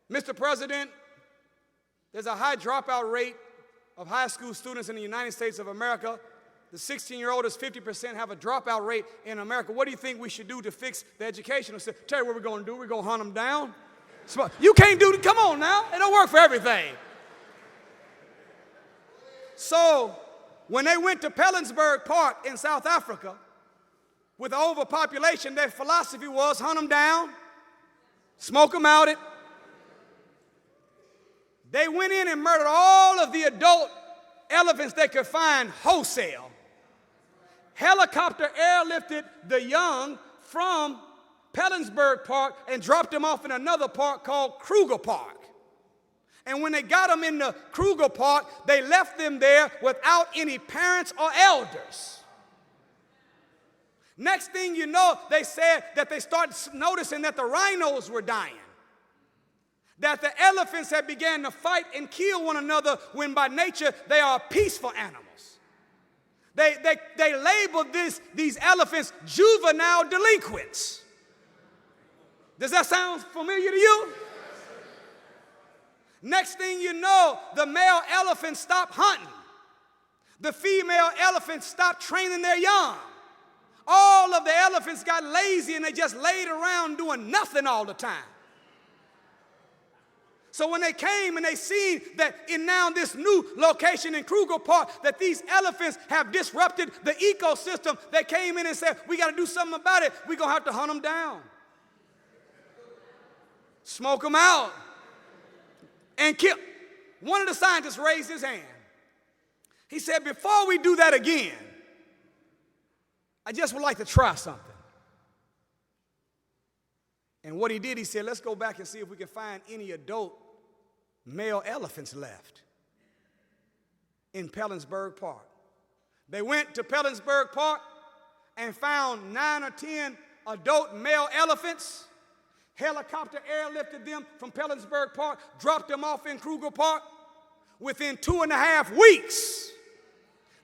Mr. President, there's a high dropout rate of high school students in the United States of America. The 16-year-old is 50% have a dropout rate in America. What do you think we should do to fix the education? Tell you what we're going to do. We're going to hunt them down. You can't do it. Come on now. It don't work for everything. So when they went to Pelensburg Park in South Africa, with overpopulation, their philosophy was hunt them down, smoke them out. They went in and murdered all of the adult elephants they could find wholesale. helicopter airlifted the young from Pellensburg Park and dropped them off in another park called Kruger Park. And when they got them in the Kruger Park, they left them there without any parents or elders. Next thing you know, they said that they started noticing that the rhinos were dying, that the elephants had began to fight and kill one another when by nature they are peaceful animals. They labeled these elephants juvenile delinquents. Does that sound familiar to you? Next thing you know, the male elephants stopped hunting. The female elephants stopped training their young. All of the elephants got lazy and they just laid around doing nothing all the time. So when they came and they seen that in now this new location in Kruger Park that these elephants have disrupted the ecosystem, they came in and said, we got to do something about it. We're going to have to hunt them down. Smoke them out. And kill. One of the scientists raised his hand. He said, before we do that again, I just would like to try something. And what he did, he said, let's go back and see if we can find any adult male elephants left in Pellensburg Park. They went to Pellensburg Park and found 9 or 10 adult male elephants. Helicopter airlifted them from Pellensburg Park, dropped them off in Kruger Park. Within 2.5 weeks,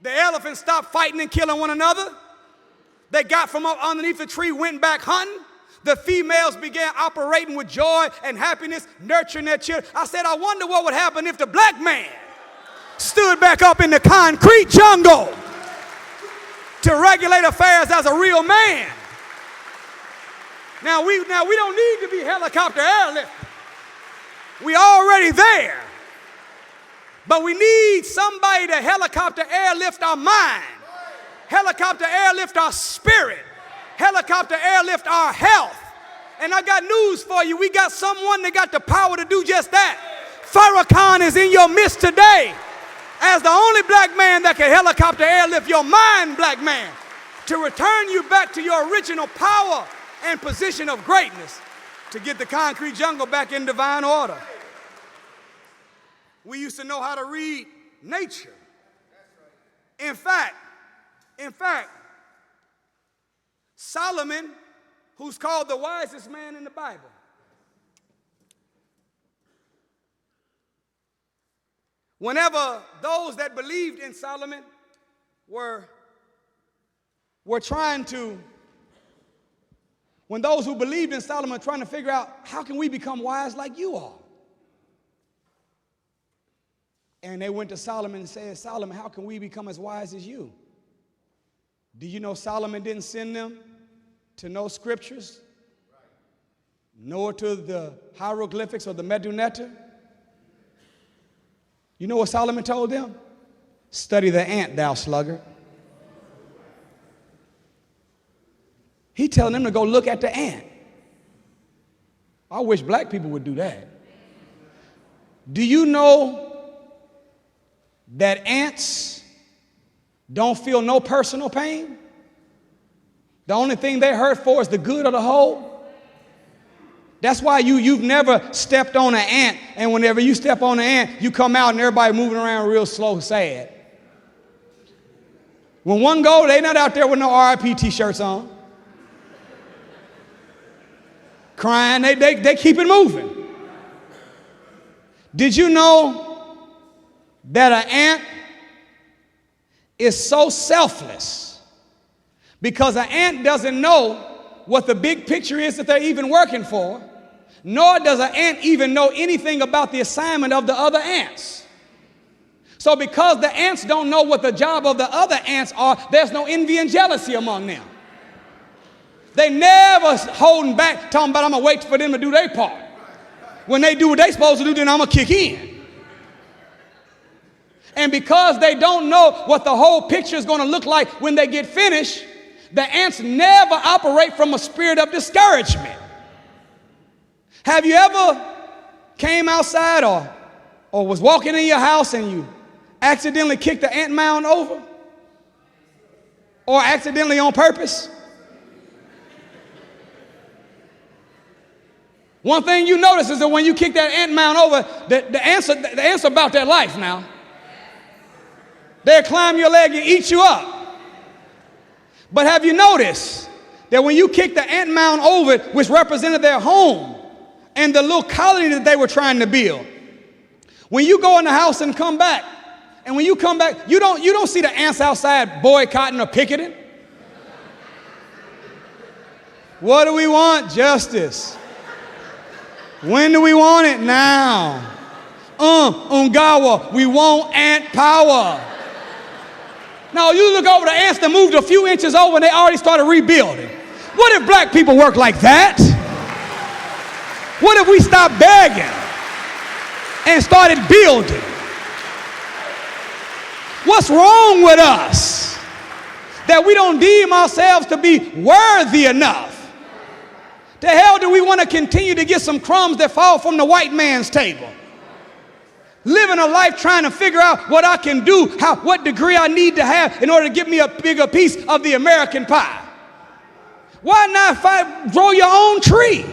the elephants stopped fighting and killing one another. They got from up underneath the tree, went back hunting. The females began operating with joy and happiness, nurturing their children. I said, I wonder what would happen if the black man stood back up in the concrete jungle to regulate affairs as a real man. Now we don't need to be helicopter airlifted. We already there. But we need somebody to helicopter airlift our mind, helicopter airlift our spirit, helicopter airlift our health. And I got news for you. We got someone that got the power to do just that. Farrakhan is in your midst today as the only black man that can helicopter airlift your mind, black man, to return you back to your original power and position of greatness, to get the concrete jungle back in divine order. We used to know how to read nature. In fact, Solomon, who's called the wisest man in the Bible, whenever those that believed in Solomon were trying to, when those who believed in Solomon were trying to figure out, how can we become wise like you are? And they went to Solomon and said, Solomon, how can we become as wise as you? Do you know Solomon didn't send them to no scriptures, nor to the hieroglyphics or the Medunetta? You know what Solomon told them? Study the ant, thou sluggard. He telling them to go look at the ant. I wish black people would do that. Do you know that ants don't feel no personal pain? The only thing they're hurt for is the good of the whole. That's why you've never stepped on an ant, and whenever you step on an ant, you come out and everybody moving around real slow, sad. When one go, they not out there with no RIP t-shirts on, crying. They keep it moving. Did you know that an ant is so selfless? Because an ant doesn't know what the big picture is that they're even working for, nor does an ant even know anything about the assignment of the other ants. So because the ants don't know what the job of the other ants are, there's no envy and jealousy among them. They never holding back, talking about I'm going to wait for them to do their part. When they do what they're supposed to do, then I'm going to kick in. And because they don't know what the whole picture is going to look like when they get finished, the ants never operate from a spirit of discouragement. Have you ever came outside or was walking in your house and you accidentally kicked the ant mound over? or accidentally on purpose? One thing you notice is that when you kick that ant mound over, the answer about their life now. They'll climb your leg and eat you up. But have you noticed that when you kick the ant mound over, which represented their home and the little colony that they were trying to build, when you go in the house and come back, and when you come back, you don't see the ants outside boycotting or picketing. What do we want? Justice. When do we want it? Now. Ungawa, we want ant power. No, you look over the ants that moved a few inches over and they already started rebuilding. What if black people work like that? What if we stopped begging and started building? What's wrong with us that we don't deem ourselves to be worthy enough? The hell do we want to continue to get some crumbs that fall from the white man's table? Living a life trying to figure out what I can do, what degree I need to have in order to get me a bigger piece of the American pie. Why not grow your own tree?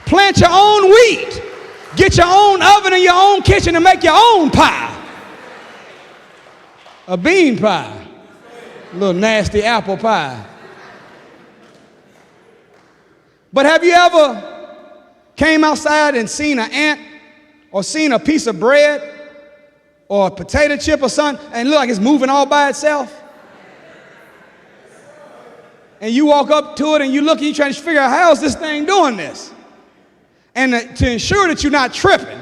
Plant your own wheat. Get your own oven in your own kitchen and make your own pie. A bean pie. A little nasty apple pie. But have you ever came outside and seen an ant or seen a piece of bread or a potato chip or something and look like it's moving all by itself? And you walk up to it and you look and you're trying to figure out how is this thing doing this? And to ensure that you're not tripping,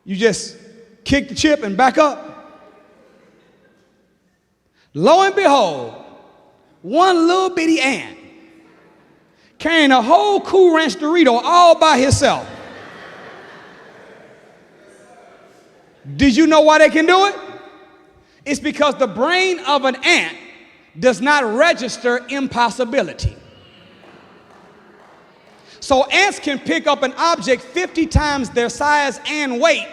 you just kick the chip and back up. Lo and behold, one little bitty ant carrying a whole Cool Ranch Dorito all by himself. Did you know why they can do it? It's because the brain of an ant does not register impossibility. So ants can pick up an object 50 times their size and weight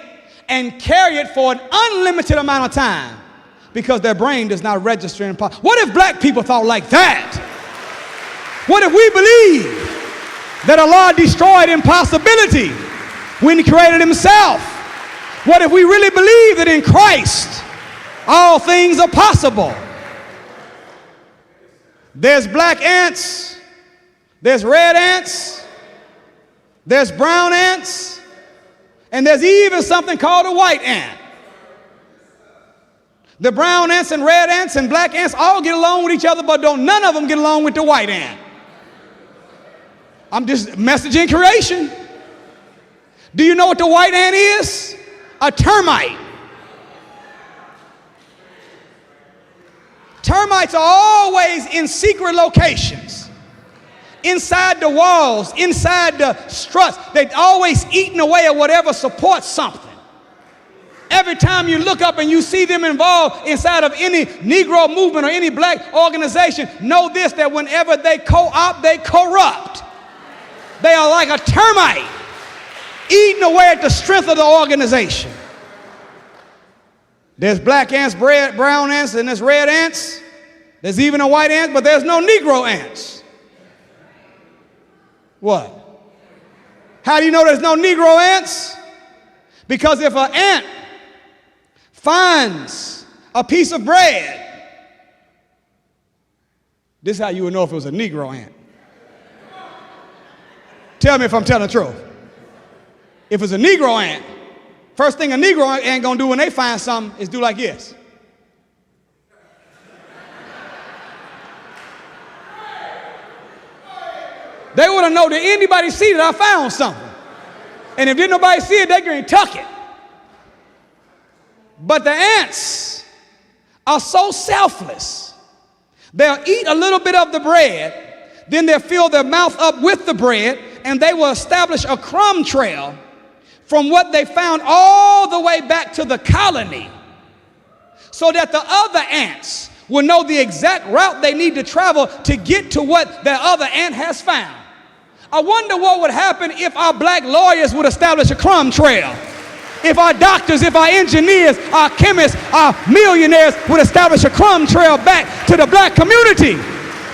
and carry it for an unlimited amount of time because their brain does not register impossibility. What if black people thought like that? What if we believe that Allah destroyed impossibility when He created Himself? What if we really believe that in Christ all things are possible? There's black ants, there's red ants, there's brown ants, and there's even something called a white ant. The brown ants and red ants and black ants all get along with each other, but don't none of them get along with the white ant. I'm just messaging creation. Do you know what the white ant is? A termite. Termites are always in secret locations. Inside the walls, inside the struts. They're always eating away at whatever supports something. Every time you look up and you see them involved inside of any Negro movement or any black organization, know this, that whenever they co-opt, they corrupt. They are like a termite eating away at the strength of the organization. There's black ants, brown ants, and there's red ants. There's even a white ant, but there's no Negro ants. What? How do you know there's no Negro ants? Because if an ant finds a piece of bread, this is how you would know if it was a Negro ant. Tell me if I'm telling the truth. If it's a Negro ant, first thing a Negro ant gonna do when they find something is do like this. They wanna know, did anybody see that I found something? And if didn't nobody see it, they gonna tuck it. But the ants are so selfless. They'll eat a little bit of the bread, then they'll fill their mouth up with the bread, and they will establish a crumb trail from what they found all the way back to the colony, so that the other ants will know the exact route they need to travel to get to what the other ant has found. I wonder what would happen if our black lawyers would establish a crumb trail. if our doctors, if our engineers, our chemists, our millionaires would establish a crumb trail back to the black community,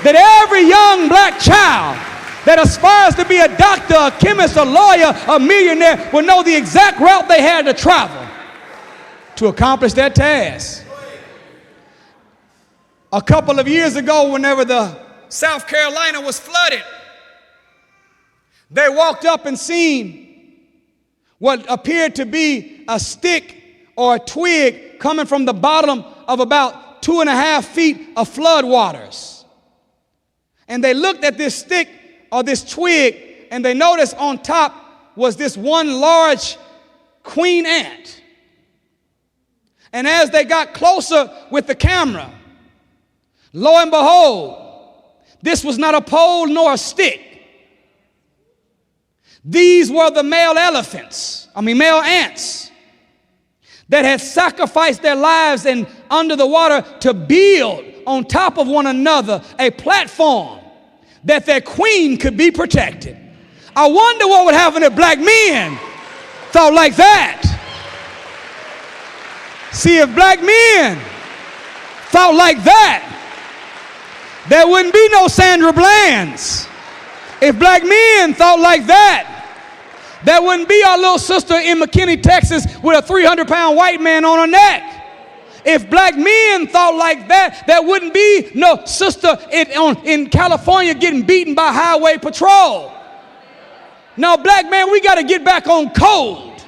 that every young black child that aspires to be a doctor, a chemist, a lawyer, a millionaire will know the exact route they had to travel to accomplish that task. A couple of years ago, whenever the South Carolina was flooded, they walked up and seen what appeared to be a stick or a twig coming from the bottom of about 2.5 feet of flood waters. And they looked at this stick or this twig, and they noticed on top was this one large queen ant. And as they got closer with the camera, lo and behold, this was not a pole nor a stick. These were the male ants that had sacrificed their lives and under the water to build on top of one another a platform that their queen could be protected. I wonder what would happen if black men thought like that. See, if black men thought like that, there wouldn't be no Sandra Blands. If black men thought like that, there wouldn't be our little sister in McKinney, Texas with a 300-pound white man on her neck. If black men thought like that, there wouldn't be no sister in California getting beaten by highway patrol. No, black man, we got to get back on code.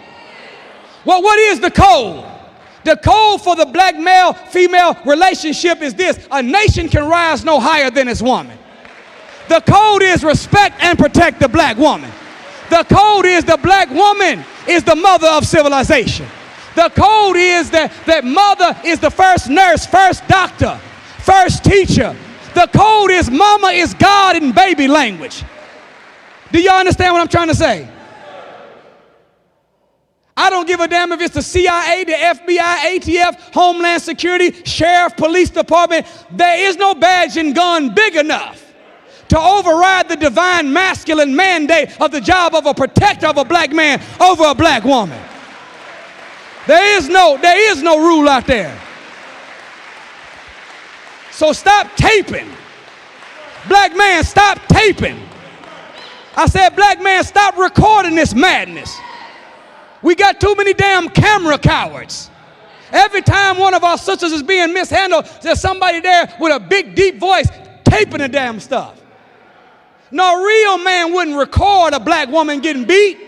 Well, what is the code? The code for the black male-female relationship is this: a nation can rise no higher than its woman. The code is respect and protect the black woman. The code is the black woman is the mother of civilization. The code is that mother is the first nurse, first doctor, first teacher. The code is mama is God in baby language. Do y'all understand what I'm trying to say? I don't give a damn if it's the CIA, the FBI, ATF, Homeland Security, Sheriff, Police Department. There is no badge and gun big enough to override the divine masculine mandate of the job of a protector of a black man over a black woman. There is no rule out there. So stop taping. Black man, stop taping. I said, black man, stop recording this madness. We got too many damn camera cowards. Every time one of our sisters is being mishandled, there's somebody there with a big, deep voice taping the damn stuff. No, a real man wouldn't record a black woman getting beat.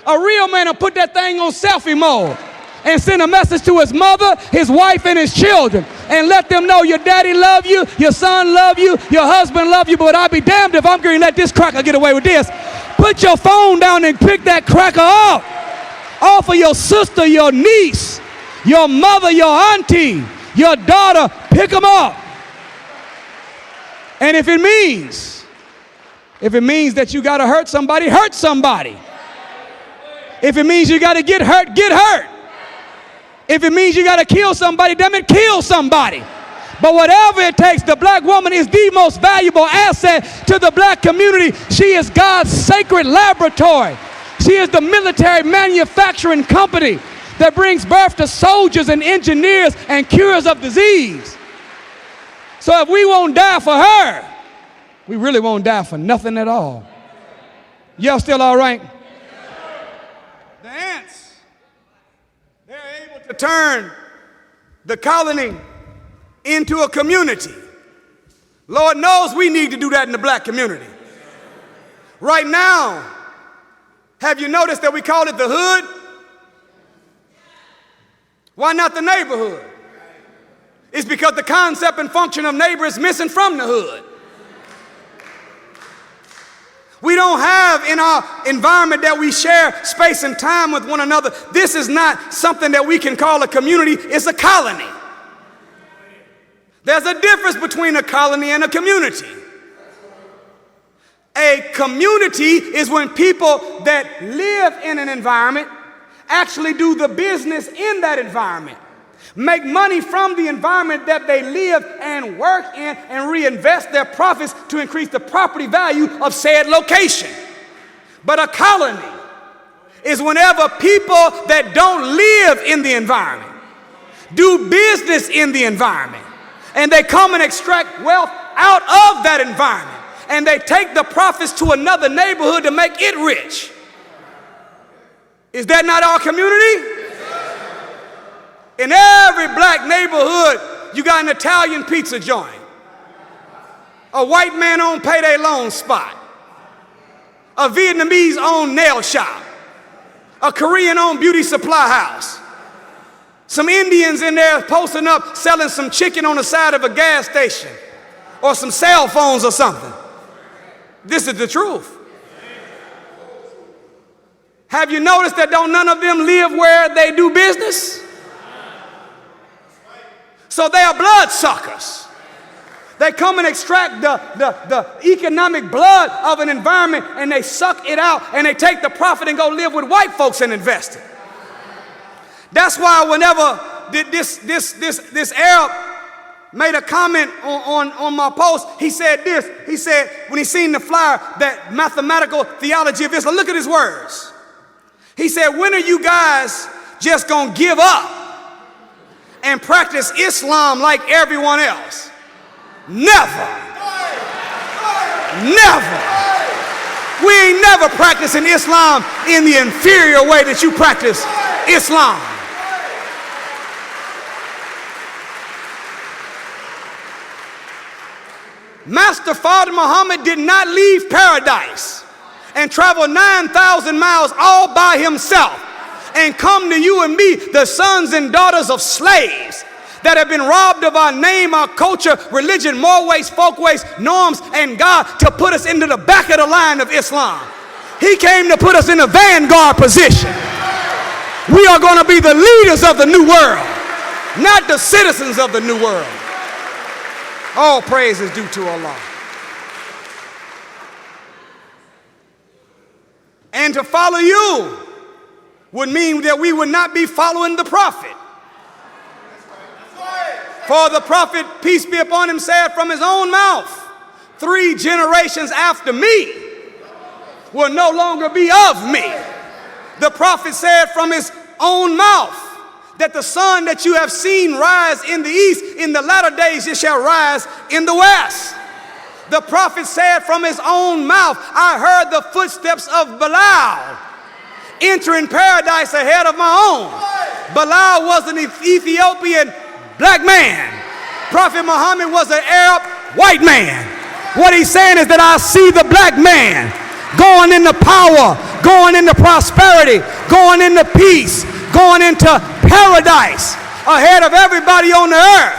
A real man will put that thing on selfie mode and send a message to his mother, his wife, and his children, and let them know your daddy love you, your son love you, your husband love you, but I'll be damned if I'm going to let this cracker get away with this. Put your phone down and pick that cracker up off of your sister, your niece, your mother, your auntie, your daughter. Pick them up. And if it means that you got to hurt somebody, hurt somebody. If it means you got to get hurt, get hurt. If it means you got to kill somebody, damn it, kill somebody. But whatever it takes, the black woman is the most valuable asset to the black community. She is God's sacred laboratory. She is the military manufacturing company that brings birth to soldiers and engineers and cures of disease. So if we won't die for her, we really won't die for nothing at all. Y'all still all right? The ants, they're able to turn the colony into a community. Lord knows we need to do that in the black community. Right now, have you noticed that we call it the hood? Why not the neighborhood? It's because the concept and function of neighbor is missing from the hood. We don't have in our environment that we share space and time with one another. This is not something that we can call a community, it's a colony. There's a difference between a colony and a community. A community is when people that live in an environment actually do the business in that environment, make money from the environment that they live and work in, and reinvest their profits to increase the property value of said location. But a colony is whenever people that don't live in the environment do business in the environment, and they come and extract wealth out of that environment, and they take the profits to another neighborhood to make it rich. Is that not our community? In every black neighborhood, you got an Italian pizza joint, a white man-owned payday loan spot, a Vietnamese-owned nail shop, a Korean-owned beauty supply house, some Indians in there posting up selling some chicken on the side of a gas station or some cell phones or something. This is the truth. Have you noticed that don't none of them live where they do business? So they are bloodsuckers. They come and extract the economic blood of an environment, and they suck it out, and they take the profit and go live with white folks and invest it. That's why whenever this Arab made a comment on my post, he said this. He said, when he seen the flyer, that mathematical theology of Islam, look at his words. He said, when are you guys just gonna give up and practice Islam like everyone else? Never. Never. We ain't never practicing Islam in the inferior way that you practice Islam. Master Father Muhammad did not leave paradise and travel 9,000 miles all by himself and come to you and me, the sons and daughters of slaves that have been robbed of our name, our culture, religion, moral-ways, folk-ways, norms, and God, to put us into the back of the line of Islam. He came to put us in a vanguard position. We are going to be the leaders of the new world, not the citizens of the new world. All praise is due to Allah. And to follow you would mean that we would not be following the prophet. For the prophet, peace be upon him, said from his own mouth, 3 generations after me will no longer be of me. The prophet said from his own mouth that the sun that you have seen rise in the east, in the latter days it shall rise in the west. The prophet said from his own mouth, I heard the footsteps of Bilal entering paradise ahead of my own. Bilal was an Ethiopian black man. Prophet Muhammad was an Arab white man. What he's saying is that I see the black man going into power, going into prosperity, going into peace, going into paradise ahead of everybody on the earth.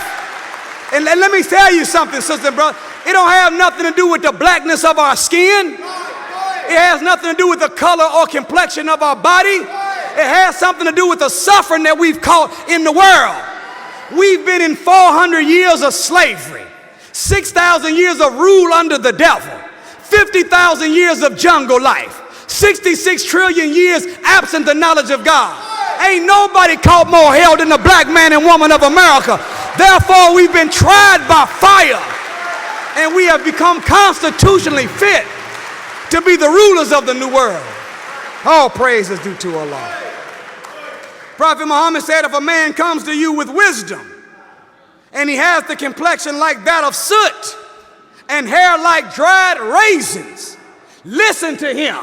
And let me tell you something, sister and brother. It don't have nothing to do with the blackness of our skin. It has nothing to do with the color or complexion of our body. It has something to do with the suffering that we've caught in the world. We've been in 400 years of slavery, 6,000 years of rule under the devil, 50,000 years of jungle life, 66 trillion years absent the knowledge of God. Ain't nobody caught more hell than the black man and woman of America. Therefore, we've been tried by fire, and we have become constitutionally fit to be the rulers of the new world. All praise is due to Allah. Prophet Muhammad said, if a man comes to you with wisdom and he has the complexion like that of soot and hair like dried raisins, listen to him.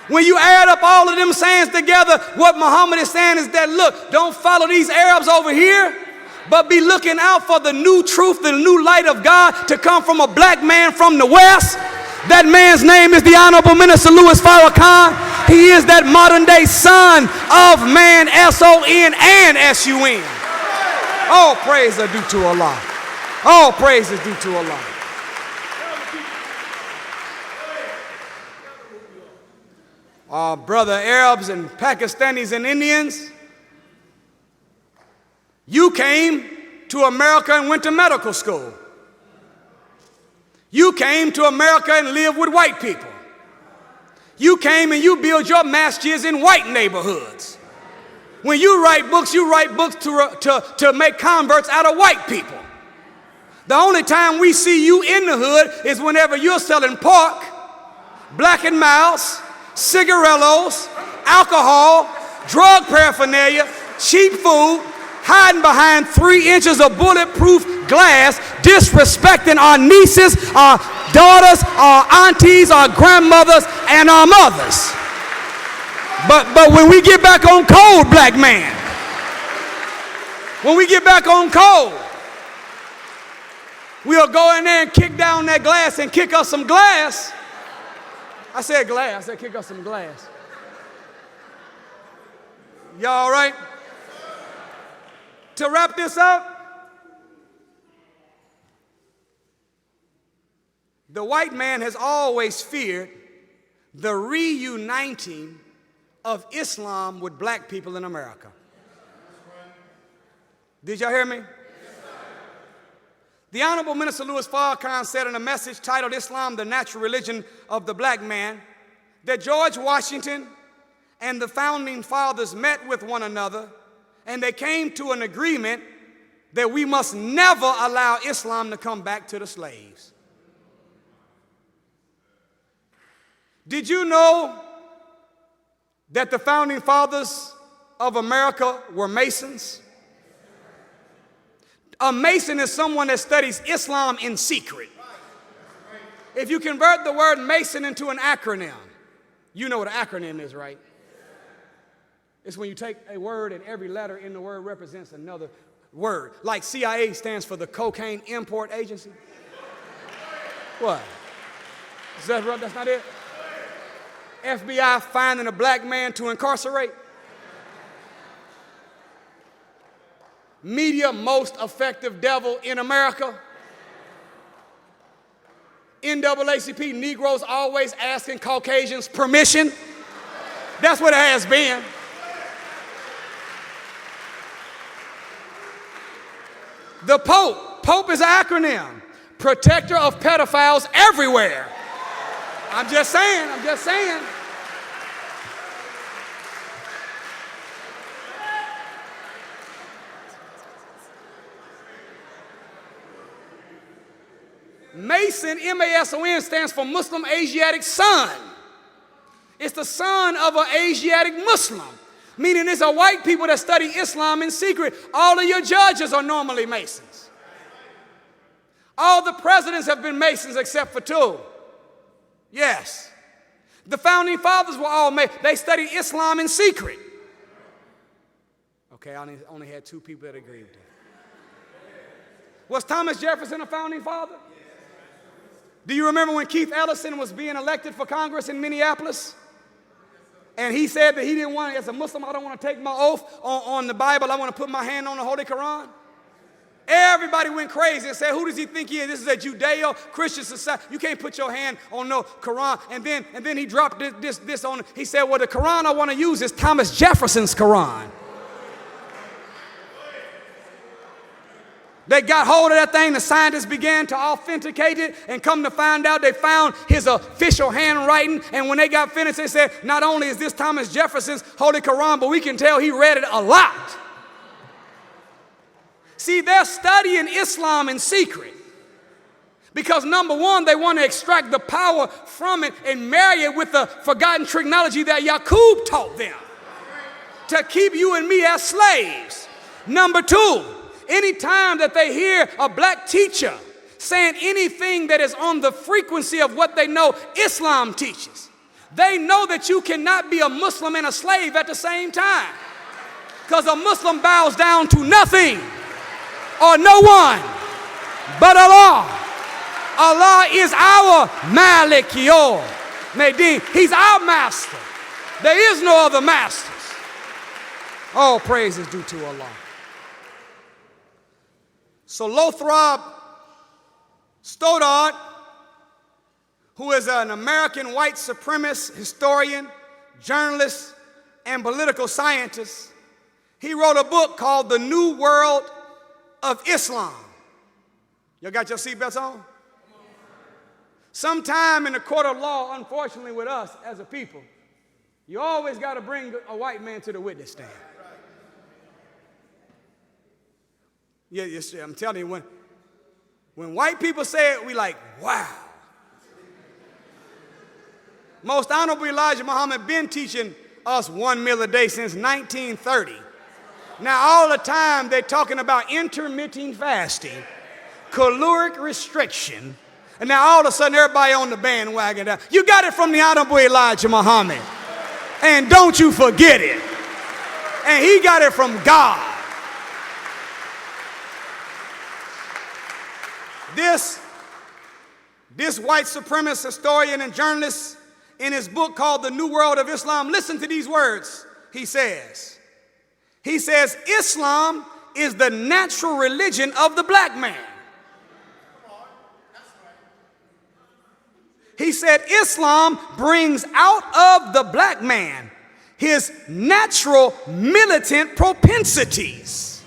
When you add up all of them sayings together, what Muhammad is saying is that, look, don't follow these Arabs over here, but be looking out for the new truth, the new light of God to come from a black man from the West. That man's name is the Honorable Minister Louis Farrakhan. He is that modern day son of man, S-O-N and S-U-N. All praise are due to Allah. All praise is due to Allah. Our brother Arabs and Pakistanis and Indians, you came to America and went to medical school. You came to America and lived with white people. You came and you build your masjids in white neighborhoods. When you write books to make converts out of white people. The only time we see you in the hood is whenever you're selling pork, black and mouse, cigarillos, alcohol, drug paraphernalia, cheap food, hiding behind 3 inches of bulletproof glass, disrespecting our nieces, our daughters, our aunties, our grandmothers, and our mothers. But when we get back on code, black man, when we get back on code, we'll go in there and kick down that glass and kick us some glass. I said glass, I said kick us some glass. Y'all all right? To wrap this up, the white man has always feared the reuniting of Islam with black people in America. Did y'all hear me? The Honorable Minister Louis Farrakhan said in a message titled Islam, the Natural Religion of the Black Man, that George Washington and the founding fathers met with one another and they came to an agreement that we must never allow Islam to come back to the slaves. Did you know that the founding fathers of America were Masons? A Mason is someone that studies Islam in secret. If you convert the word Mason into an acronym, you know what an acronym is, right? It's when you take a word and every letter in the word represents another word. Like CIA stands for the Cocaine Import Agency. What? Is that right? That's not it? FBI finding a black man to incarcerate. Media most effective devil in America. NAACP, Negroes always asking Caucasians permission. That's what it has been. The Pope is an acronym. Protector of pedophiles everywhere. I'm just saying. Mason, M-A-S-O-N, stands for Muslim Asiatic son. It's the son of an Asiatic Muslim, meaning it's a white people that study Islam in secret. All of your judges are normally Masons. All the presidents have been Masons except for 2. Yes. The founding fathers were all Masons. They studied Islam in secret. Okay, I only had 2 people that agreed with that. Was Thomas Jefferson a founding father? Do you remember when Keith Ellison was being elected for Congress in Minneapolis? And he said that he didn't want, as a Muslim, I don't want to take my oath on the Bible. I want to put my hand on the Holy Quran. Everybody went crazy and said, who does he think he is? This is a Judeo-Christian society. You can't put your hand on no Quran. And then he dropped this on. He said, well, the Quran I want to use is Thomas Jefferson's Quran. They got hold of that thing, the scientists began to authenticate it, and come to find out they found his official handwriting, and when they got finished, they said, not only is this Thomas Jefferson's Holy Quran, but we can tell he read it a lot. See, they're studying Islam in secret because, number one, they want to extract the power from it and marry it with the forgotten technology that Yaqub taught them to keep you and me as slaves. Number two, anytime that they hear a black teacher saying anything that is on the frequency of what they know Islam teaches, they know that you cannot be a Muslim and a slave at the same time, because a Muslim bows down to nothing or no one but Allah. Allah is our Malik Yor Medin. He's our master. There is no other masters. All praise is due to Allah. So Lothrop Stoddard, who is an American white supremacist historian, journalist, and political scientist, he wrote a book called The New World of Islam. Y'all got your seatbelts on? Sometime in the court of law, unfortunately with us as a people, you always got to bring a white man to the witness stand. Yeah, I'm telling you, when white people say it, we like, wow. Most Honorable Elijah Muhammad been teaching us 1 meal a day since 1930. Now, all the time they're talking about intermittent fasting, caloric restriction, and now all of a sudden everybody on the bandwagon. You got it from the Honorable Elijah Muhammad, and don't you forget it. And he got it from God. This white supremacist historian and journalist, in his book called The New World of Islam, listen to these words. He says, Islam is the natural religion of the black man. He said Islam brings out of the black man his natural militant propensities.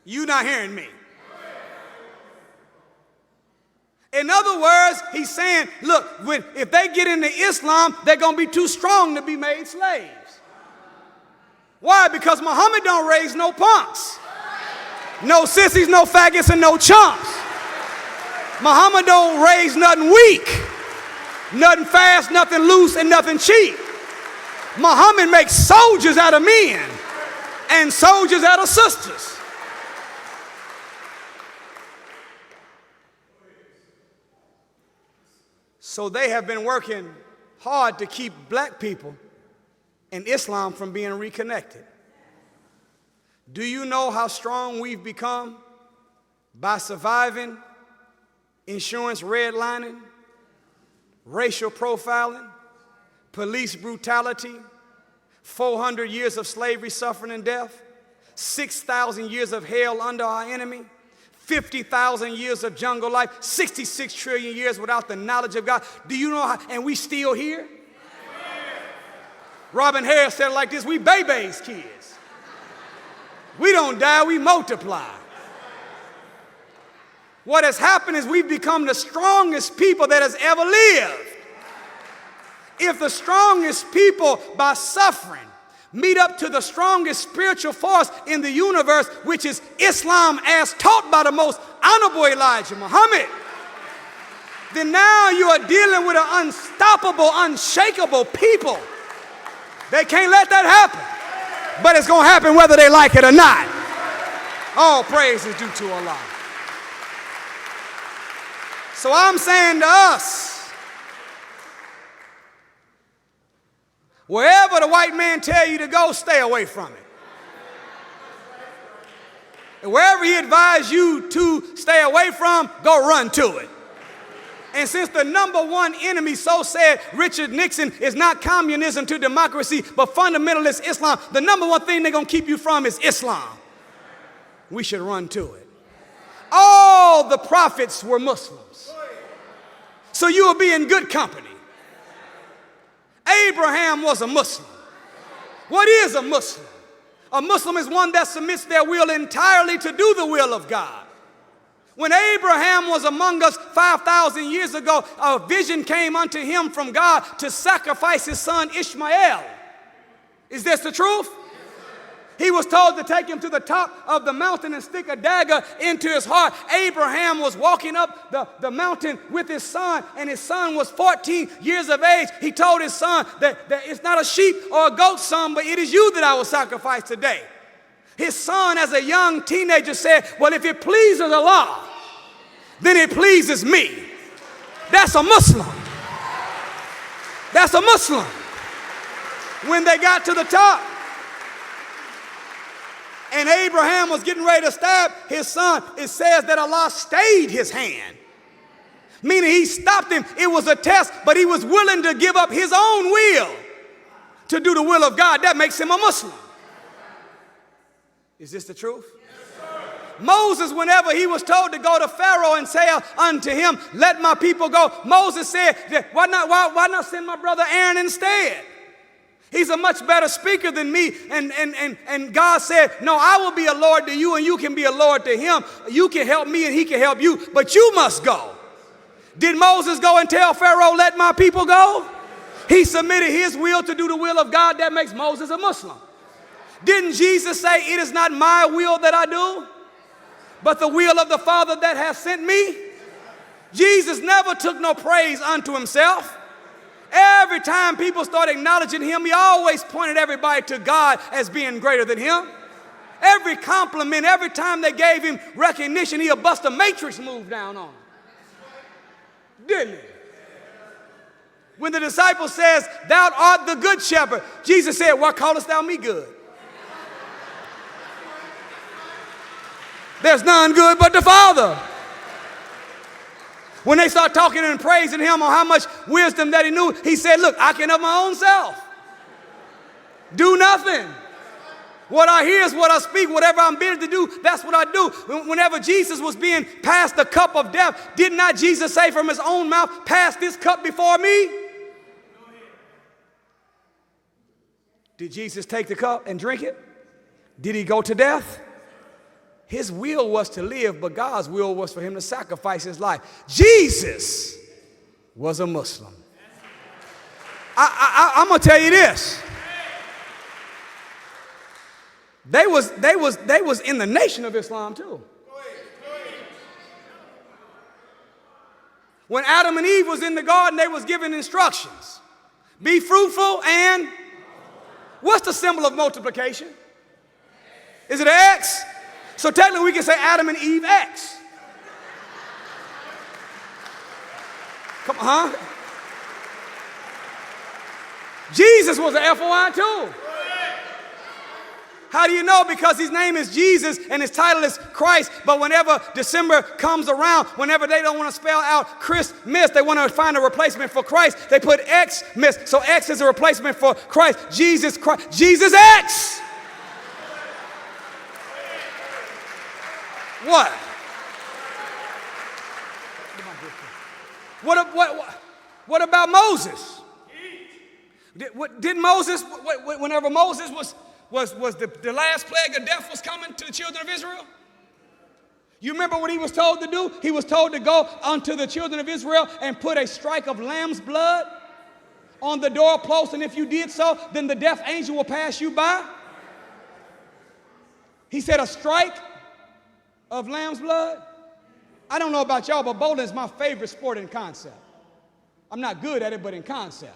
You not hearing me? In other words, he's saying, look, if they get into Islam, they're going to be too strong to be made slaves. Why? Because Muhammad don't raise no punks, no sissies, no faggots, and no chumps. Muhammad don't raise nothing weak, nothing fast, nothing loose, and nothing cheap. Muhammad makes soldiers out of men and soldiers out of sisters. So they have been working hard to keep black people and Islam from being reconnected. Do you know how strong we've become by surviving insurance redlining, racial profiling, police brutality, 400 years of slavery, suffering, and death, 6,000 years of hell under our enemy, 50,000 years of jungle life, 66 trillion years without the knowledge of God? Do you know how, and we still here? Robin Harris said it like this: we babies kids. We don't die, we multiply. What has happened is we've become the strongest people that has ever lived. If the strongest people by suffering meet up to the strongest spiritual force in the universe, which is Islam as taught by the most honorable Elijah Muhammad, then now you are dealing with an unstoppable, unshakable people. They can't let that happen, but it's going to happen whether they like it or not. All praise is due to Allah. So I'm saying to us, wherever the white man tell you to go, stay away from it. And wherever he advise you to stay away from, go run to it. And since the number one enemy, so said Richard Nixon, is not communism to democracy, but fundamentalist Islam, the number one thing they're going to keep you from is Islam. We should run to it. All the prophets were Muslims. So you will be in good company. Abraham was a Muslim. What is a Muslim? A Muslim is one that submits their will entirely to do the will of God. When Abraham was among us 5,000 years ago, a vision came unto him from God to sacrifice his son Ishmael. Is this the truth? He was told to take him to the top of the mountain and stick a dagger into his heart. Abraham was walking up the mountain with his son, and his son was 14 years of age. He told his son that it's not a sheep or a goat, son, but it is you that I will sacrifice today. His son, as a young teenager, said, well, if it pleases Allah, then it pleases me. That's a Muslim. That's a Muslim. When they got to the top, and Abraham was getting ready to stab his son, it says that Allah stayed his hand. Meaning he stopped him. It was a test, but he was willing to give up his own will to do the will of God. That makes him a Muslim. Is this the truth? Moses, whenever he was told to go to Pharaoh and say unto him, let my people go, Moses said, why not send my brother Aaron instead? He's a much better speaker than me. And God said, no, I will be a Lord to you and you can be a Lord to him. You can help me and he can help you, but you must go. Did Moses go and tell Pharaoh, let my people go? He submitted his will to do the will of God. That makes Moses a Muslim. Didn't Jesus say, it is not my will that I do, but the will of the Father that has sent me? Jesus never took no praise unto himself. Every time people started acknowledging him, he always pointed everybody to God as being greater than him. Every compliment, every time they gave him recognition, he'll bust a matrix move down on him. Didn't he? When the disciple says, thou art the good shepherd, Jesus said, why callest thou me good? There's none good but the Father. When they start talking and praising him on how much wisdom that he knew, he said, look, I can of my own self do nothing. What I hear is what I speak. Whatever I'm bidden to do, that's what I do. Whenever Jesus was being passed the cup of death, did not Jesus say from his own mouth, pass this cup before me? Did Jesus take the cup and drink it? Did he go to death? His will was to live, but God's will was for him to sacrifice his life. Jesus was a Muslim. I'm going to tell you this. They was in the nation of Islam too. When Adam and Eve was in the garden, they was given instructions. Be fruitful and what's the symbol of multiplication? Is it an X? So technically we can say Adam and Eve X. Come on, huh? Jesus was an F-O-I too. How do you know? Because his name is Jesus and his title is Christ. But whenever December comes around, whenever they don't want to spell out Christmas, they want to find a replacement for Christ, they put X-Miss. So X is a replacement for Christ. Jesus Christ. Jesus X. What? What about Moses? Did Moses, whenever Moses was the last plague of death was coming to the children of Israel? You remember what he was told to do? He was told to go unto the children of Israel and put a strike of lamb's blood on the doorpost, and if you did so, then the death angel will pass you by. He said a strike of lamb's blood. I don't know about y'all, but bowling is my favorite sport in concept. I'm not good at it, but in concept.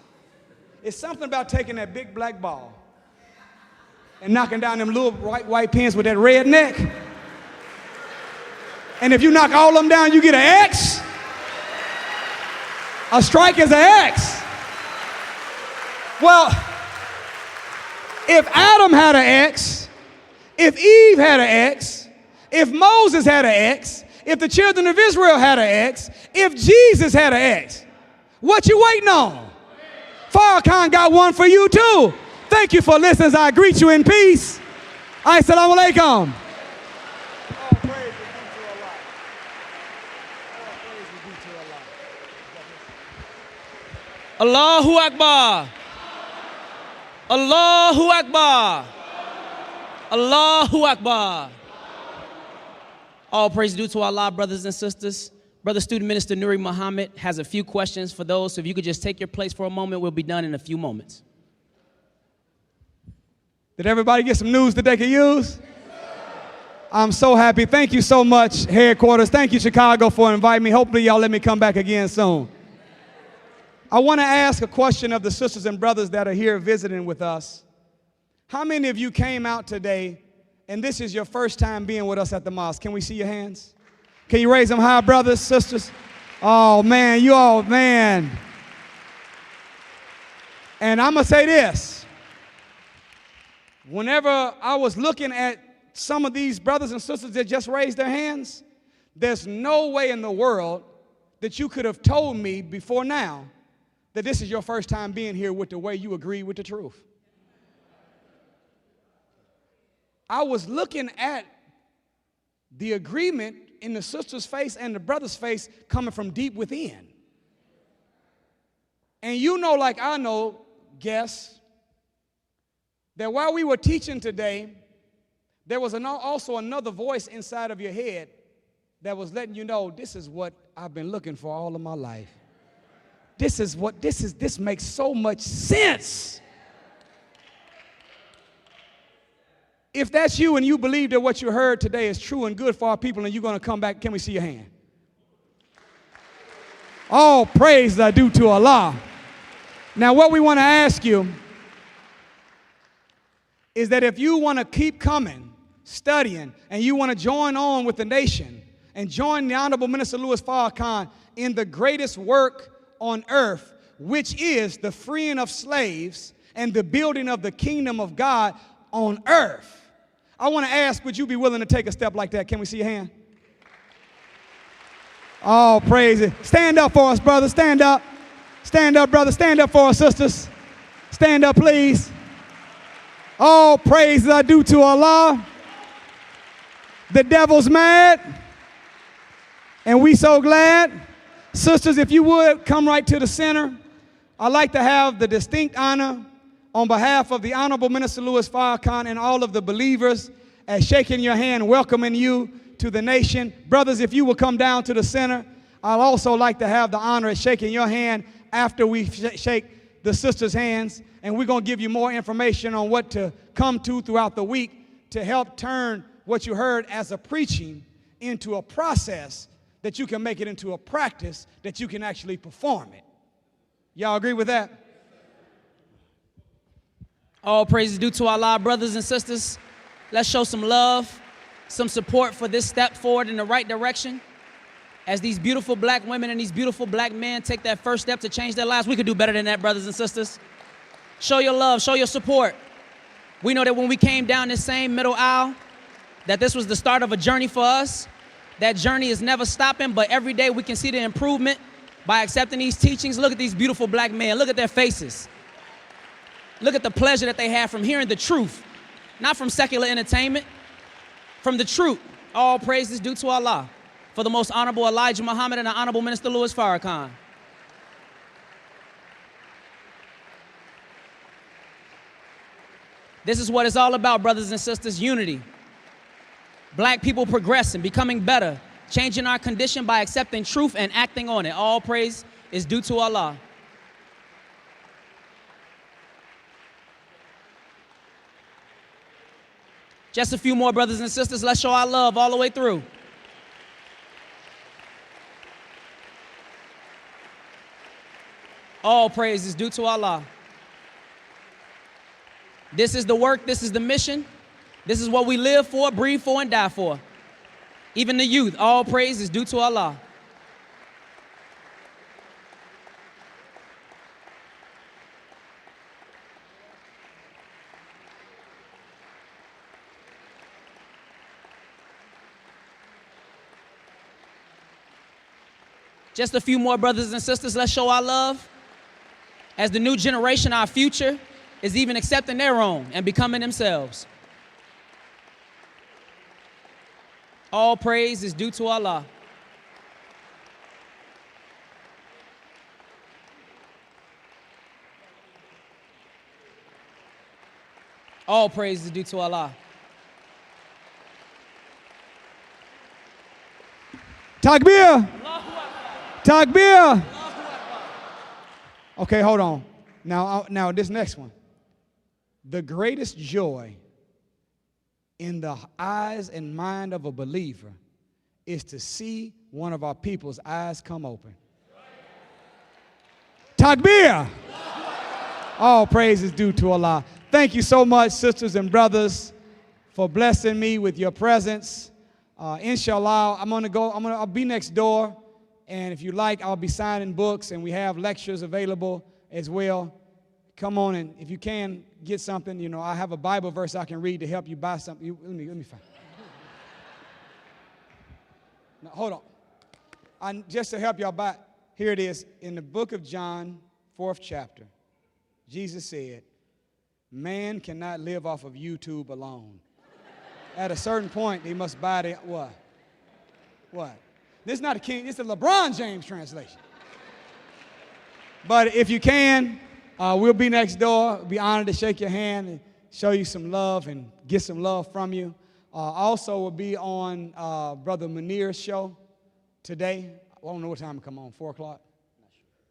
It's something about taking that big black ball and knocking down them little white pins with that red neck. And if you knock all of them down, you get an X. A strike is an X. Well, if Adam had an X, if Eve had an X, if Moses had an X, if the children of Israel had an X, if Jesus had an X, what you waiting on? Farrakhan got one for you too. Thank you for listening as I greet you in peace. Assalamu alaikum. Allahu Akbar. Allahu Akbar. Allahu Akbar. All praise due to Allah, brothers and sisters. Brother Student Minister Nuri Muhammad has a few questions for those. So if you could just take your place for a moment, we'll be done in a few moments. Did everybody get some news that they can use? I'm so happy. Thank you so much, headquarters. Thank you, Chicago, for inviting me. Hopefully y'all let me come back again soon. I want to ask a question of the sisters and brothers that are here visiting with us. How many of you came out today and this is your first time being with us at the mosque? Can we see your hands? Can you raise them high, brothers, sisters? Oh, man, you all, man. And I'm going to say this. Whenever I was looking at some of these brothers and sisters that just raised their hands, there's no way in the world that you could have told me before now that this is your first time being here with the way you agree with the truth. I was looking at the agreement in the sister's face and the brother's face coming from deep within. And you know, like I know, guests, that while we were teaching today, there was also another voice inside of your head that was letting you know, this is what I've been looking for all of my life. This makes so much sense. If that's you and you believe that what you heard today is true and good for our people and you're going to come back, can we see your hand? All praise I do to Allah. Now, what we want to ask you is that if you want to keep coming, studying, and you want to join on with the nation and join the Honorable Minister Louis Farrakhan in the greatest work on earth, which is the freeing of slaves and the building of the kingdom of God on earth, I want to ask, would you be willing to take a step like that? Can we see your hand? Oh, praise it. Stand up for us, brother. Stand up. Stand up, brother. Stand up for us, sisters. Stand up, please. All praise I do to Allah. The devil's mad, and we so glad. Sisters, if you would, come right to the center. I'd like to have the distinct honor on behalf of the Honorable Minister Louis Farrakhan and all of the believers as shaking your hand, welcoming you to the nation. Brothers, if you will come down to the center, I'd also like to have the honor of shaking your hand after we shake the sisters' hands, and we're going to give you more information on what to come to throughout the week to help turn what you heard as a preaching into a process that you can make it into a practice that you can actually perform it. Y'all agree with that? All praises due to Allah, brothers and sisters. Let's show some love, some support for this step forward in the right direction. As these beautiful black women and these beautiful black men take that first step to change their lives, we could do better than that, brothers and sisters. Show your love, show your support. We know that when we came down this same middle aisle, that this was the start of a journey for us. That journey is never stopping, but every day we can see the improvement by accepting these teachings. Look at these beautiful black men. Look at their faces. Look at the pleasure that they have from hearing the truth, not from secular entertainment, from the truth. All praises due to Allah, for the most honorable Elijah Muhammad and the Honorable Minister Louis Farrakhan. This is what it's all about, brothers and sisters, unity. Black people progressing, becoming better, changing our condition by accepting truth and acting on it. All praise is due to Allah. Just a few more, brothers and sisters. Let's show our love all the way through. All praise is due to Allah. This is the work, this is the mission. This is what we live for, breathe for, and die for. Even the youth, all praise is due to Allah. Just a few more, brothers and sisters. Let's show our love. As the new generation, our future, is even accepting their own and becoming themselves. All praise is due to Allah. All praise is due to Allah. Takbir! Takbir! Okay, hold on. Now this next one. The greatest joy in the eyes and mind of a believer is to see one of our people's eyes come open. Takbir! All praise is due to Allah. Thank you so much, sisters and brothers, for blessing me with your presence. Inshallah, I'll be next door, and if you like, I'll be signing books, and we have lectures available as well. Come on, and if you can get something, I have a Bible verse I can read to help you buy something. Let me find. Now, hold on. Just to help y'all buy, here it is. In the book of John, 4th chapter, Jesus said, man cannot live off of YouTube alone. At a certain point, they must buy the, what? What? This is not a King, it's a LeBron James translation. But if you can, we'll be next door. Be honored to shake your hand and show you some love and get some love from you. Also, we'll be on Brother Munir's show today. I don't know what time to come on, 4 o'clock?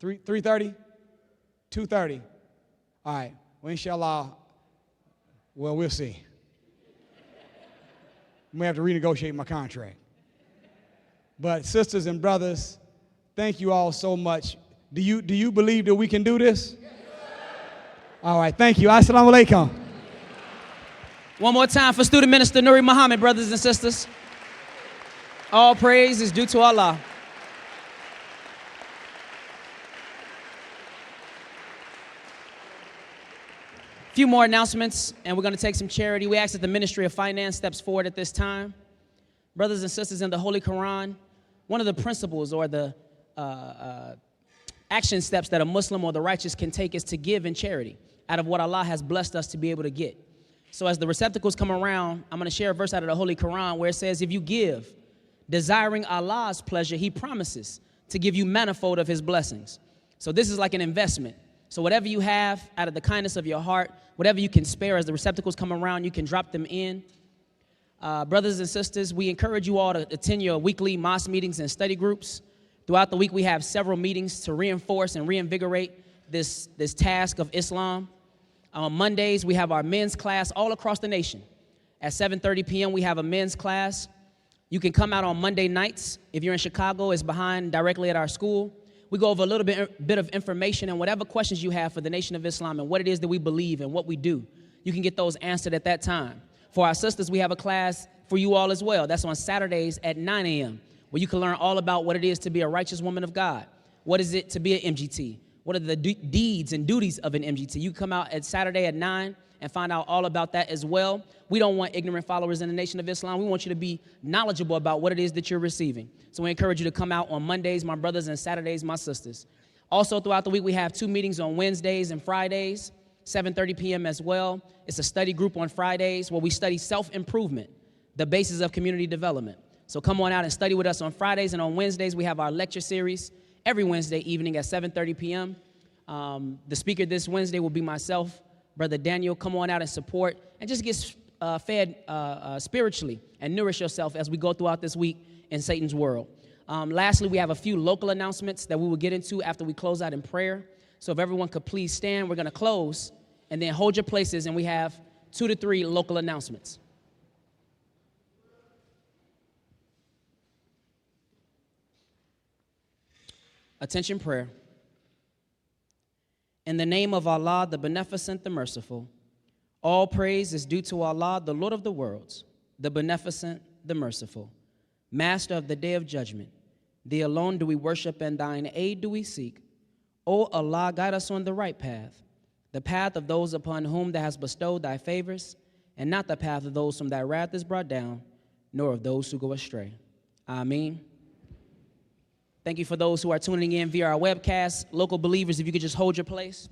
3:30? 2:30? All right. Well, inshallah, well, we'll see. I may have to renegotiate my contract. But sisters and brothers, thank you all so much. Do you believe that we can do this? All right, thank you. Assalamu alaikum. One more time for student minister Nuri Muhammad, brothers and sisters. All praise is due to Allah. A few more announcements, and we're going to take some charity. We ask that the Ministry of Finance steps forward at this time. Brothers and sisters, in the Holy Quran, one of the principles or the action steps that a Muslim or the righteous can take is to give in charity out of what Allah has blessed us to be able to get. So as the receptacles come around, I'm going to share a verse out of the Holy Quran where it says, if you give, desiring Allah's pleasure, He promises to give you manifold of His blessings. So this is like an investment. So whatever you have out of the kindness of your heart, whatever you can spare as the receptacles come around, you can drop them in. Brothers and sisters, we encourage you all to attend your weekly mosque meetings and study groups. Throughout the week, we have several meetings to reinforce and reinvigorate this task of Islam. On Mondays, we have our men's class all across the nation. At 7:30 p.m., we have a men's class. You can come out on Monday nights. If you're in Chicago, it's behind directly at our school. We go over a little bit of information and whatever questions you have for the Nation of Islam and what it is that we believe and what we do. You can get those answered at that time. For our sisters, we have a class for you all as well. That's on Saturdays at 9 a.m., where you can learn all about what it is to be a righteous woman of God. What is it to be an MGT? What are the deeds and duties of an MGT? You come out at Saturday at 9 and find out all about that as well. We don't want ignorant followers in the Nation of Islam. We want you to be knowledgeable about what it is that you're receiving. So we encourage you to come out on Mondays, my brothers, and Saturdays, my sisters. Also, throughout the week, we have 2 meetings on Wednesdays and Fridays, 7:30 p.m. as well. It's a study group on Fridays where we study self-improvement, the basis of community development. So come on out and study with us on Fridays, and on Wednesdays, we have our lecture series every Wednesday evening at 7:30 p.m. The speaker this Wednesday will be myself, Brother Daniel. Come on out and support and just get fed spiritually and nourish yourself as we go throughout this week in Satan's world. Lastly, we have a few local announcements that we will get into after we close out in prayer. So if everyone could please stand, we're going to close and then hold your places, and we have 2 to 3 local announcements. Attention prayer. In the name of Allah, the Beneficent, the Merciful, all praise is due to Allah, the Lord of the worlds, the Beneficent, the Merciful, Master of the Day of Judgment. Thee alone do we worship, and thine aid do we seek. O Allah, guide us on the right path, the path of those upon whom thou hast bestowed thy favors, and not the path of those whom thy wrath is brought down, nor of those who go astray. Ameen. Thank you for those who are tuning in via our webcast. Local believers, if you could just hold your place.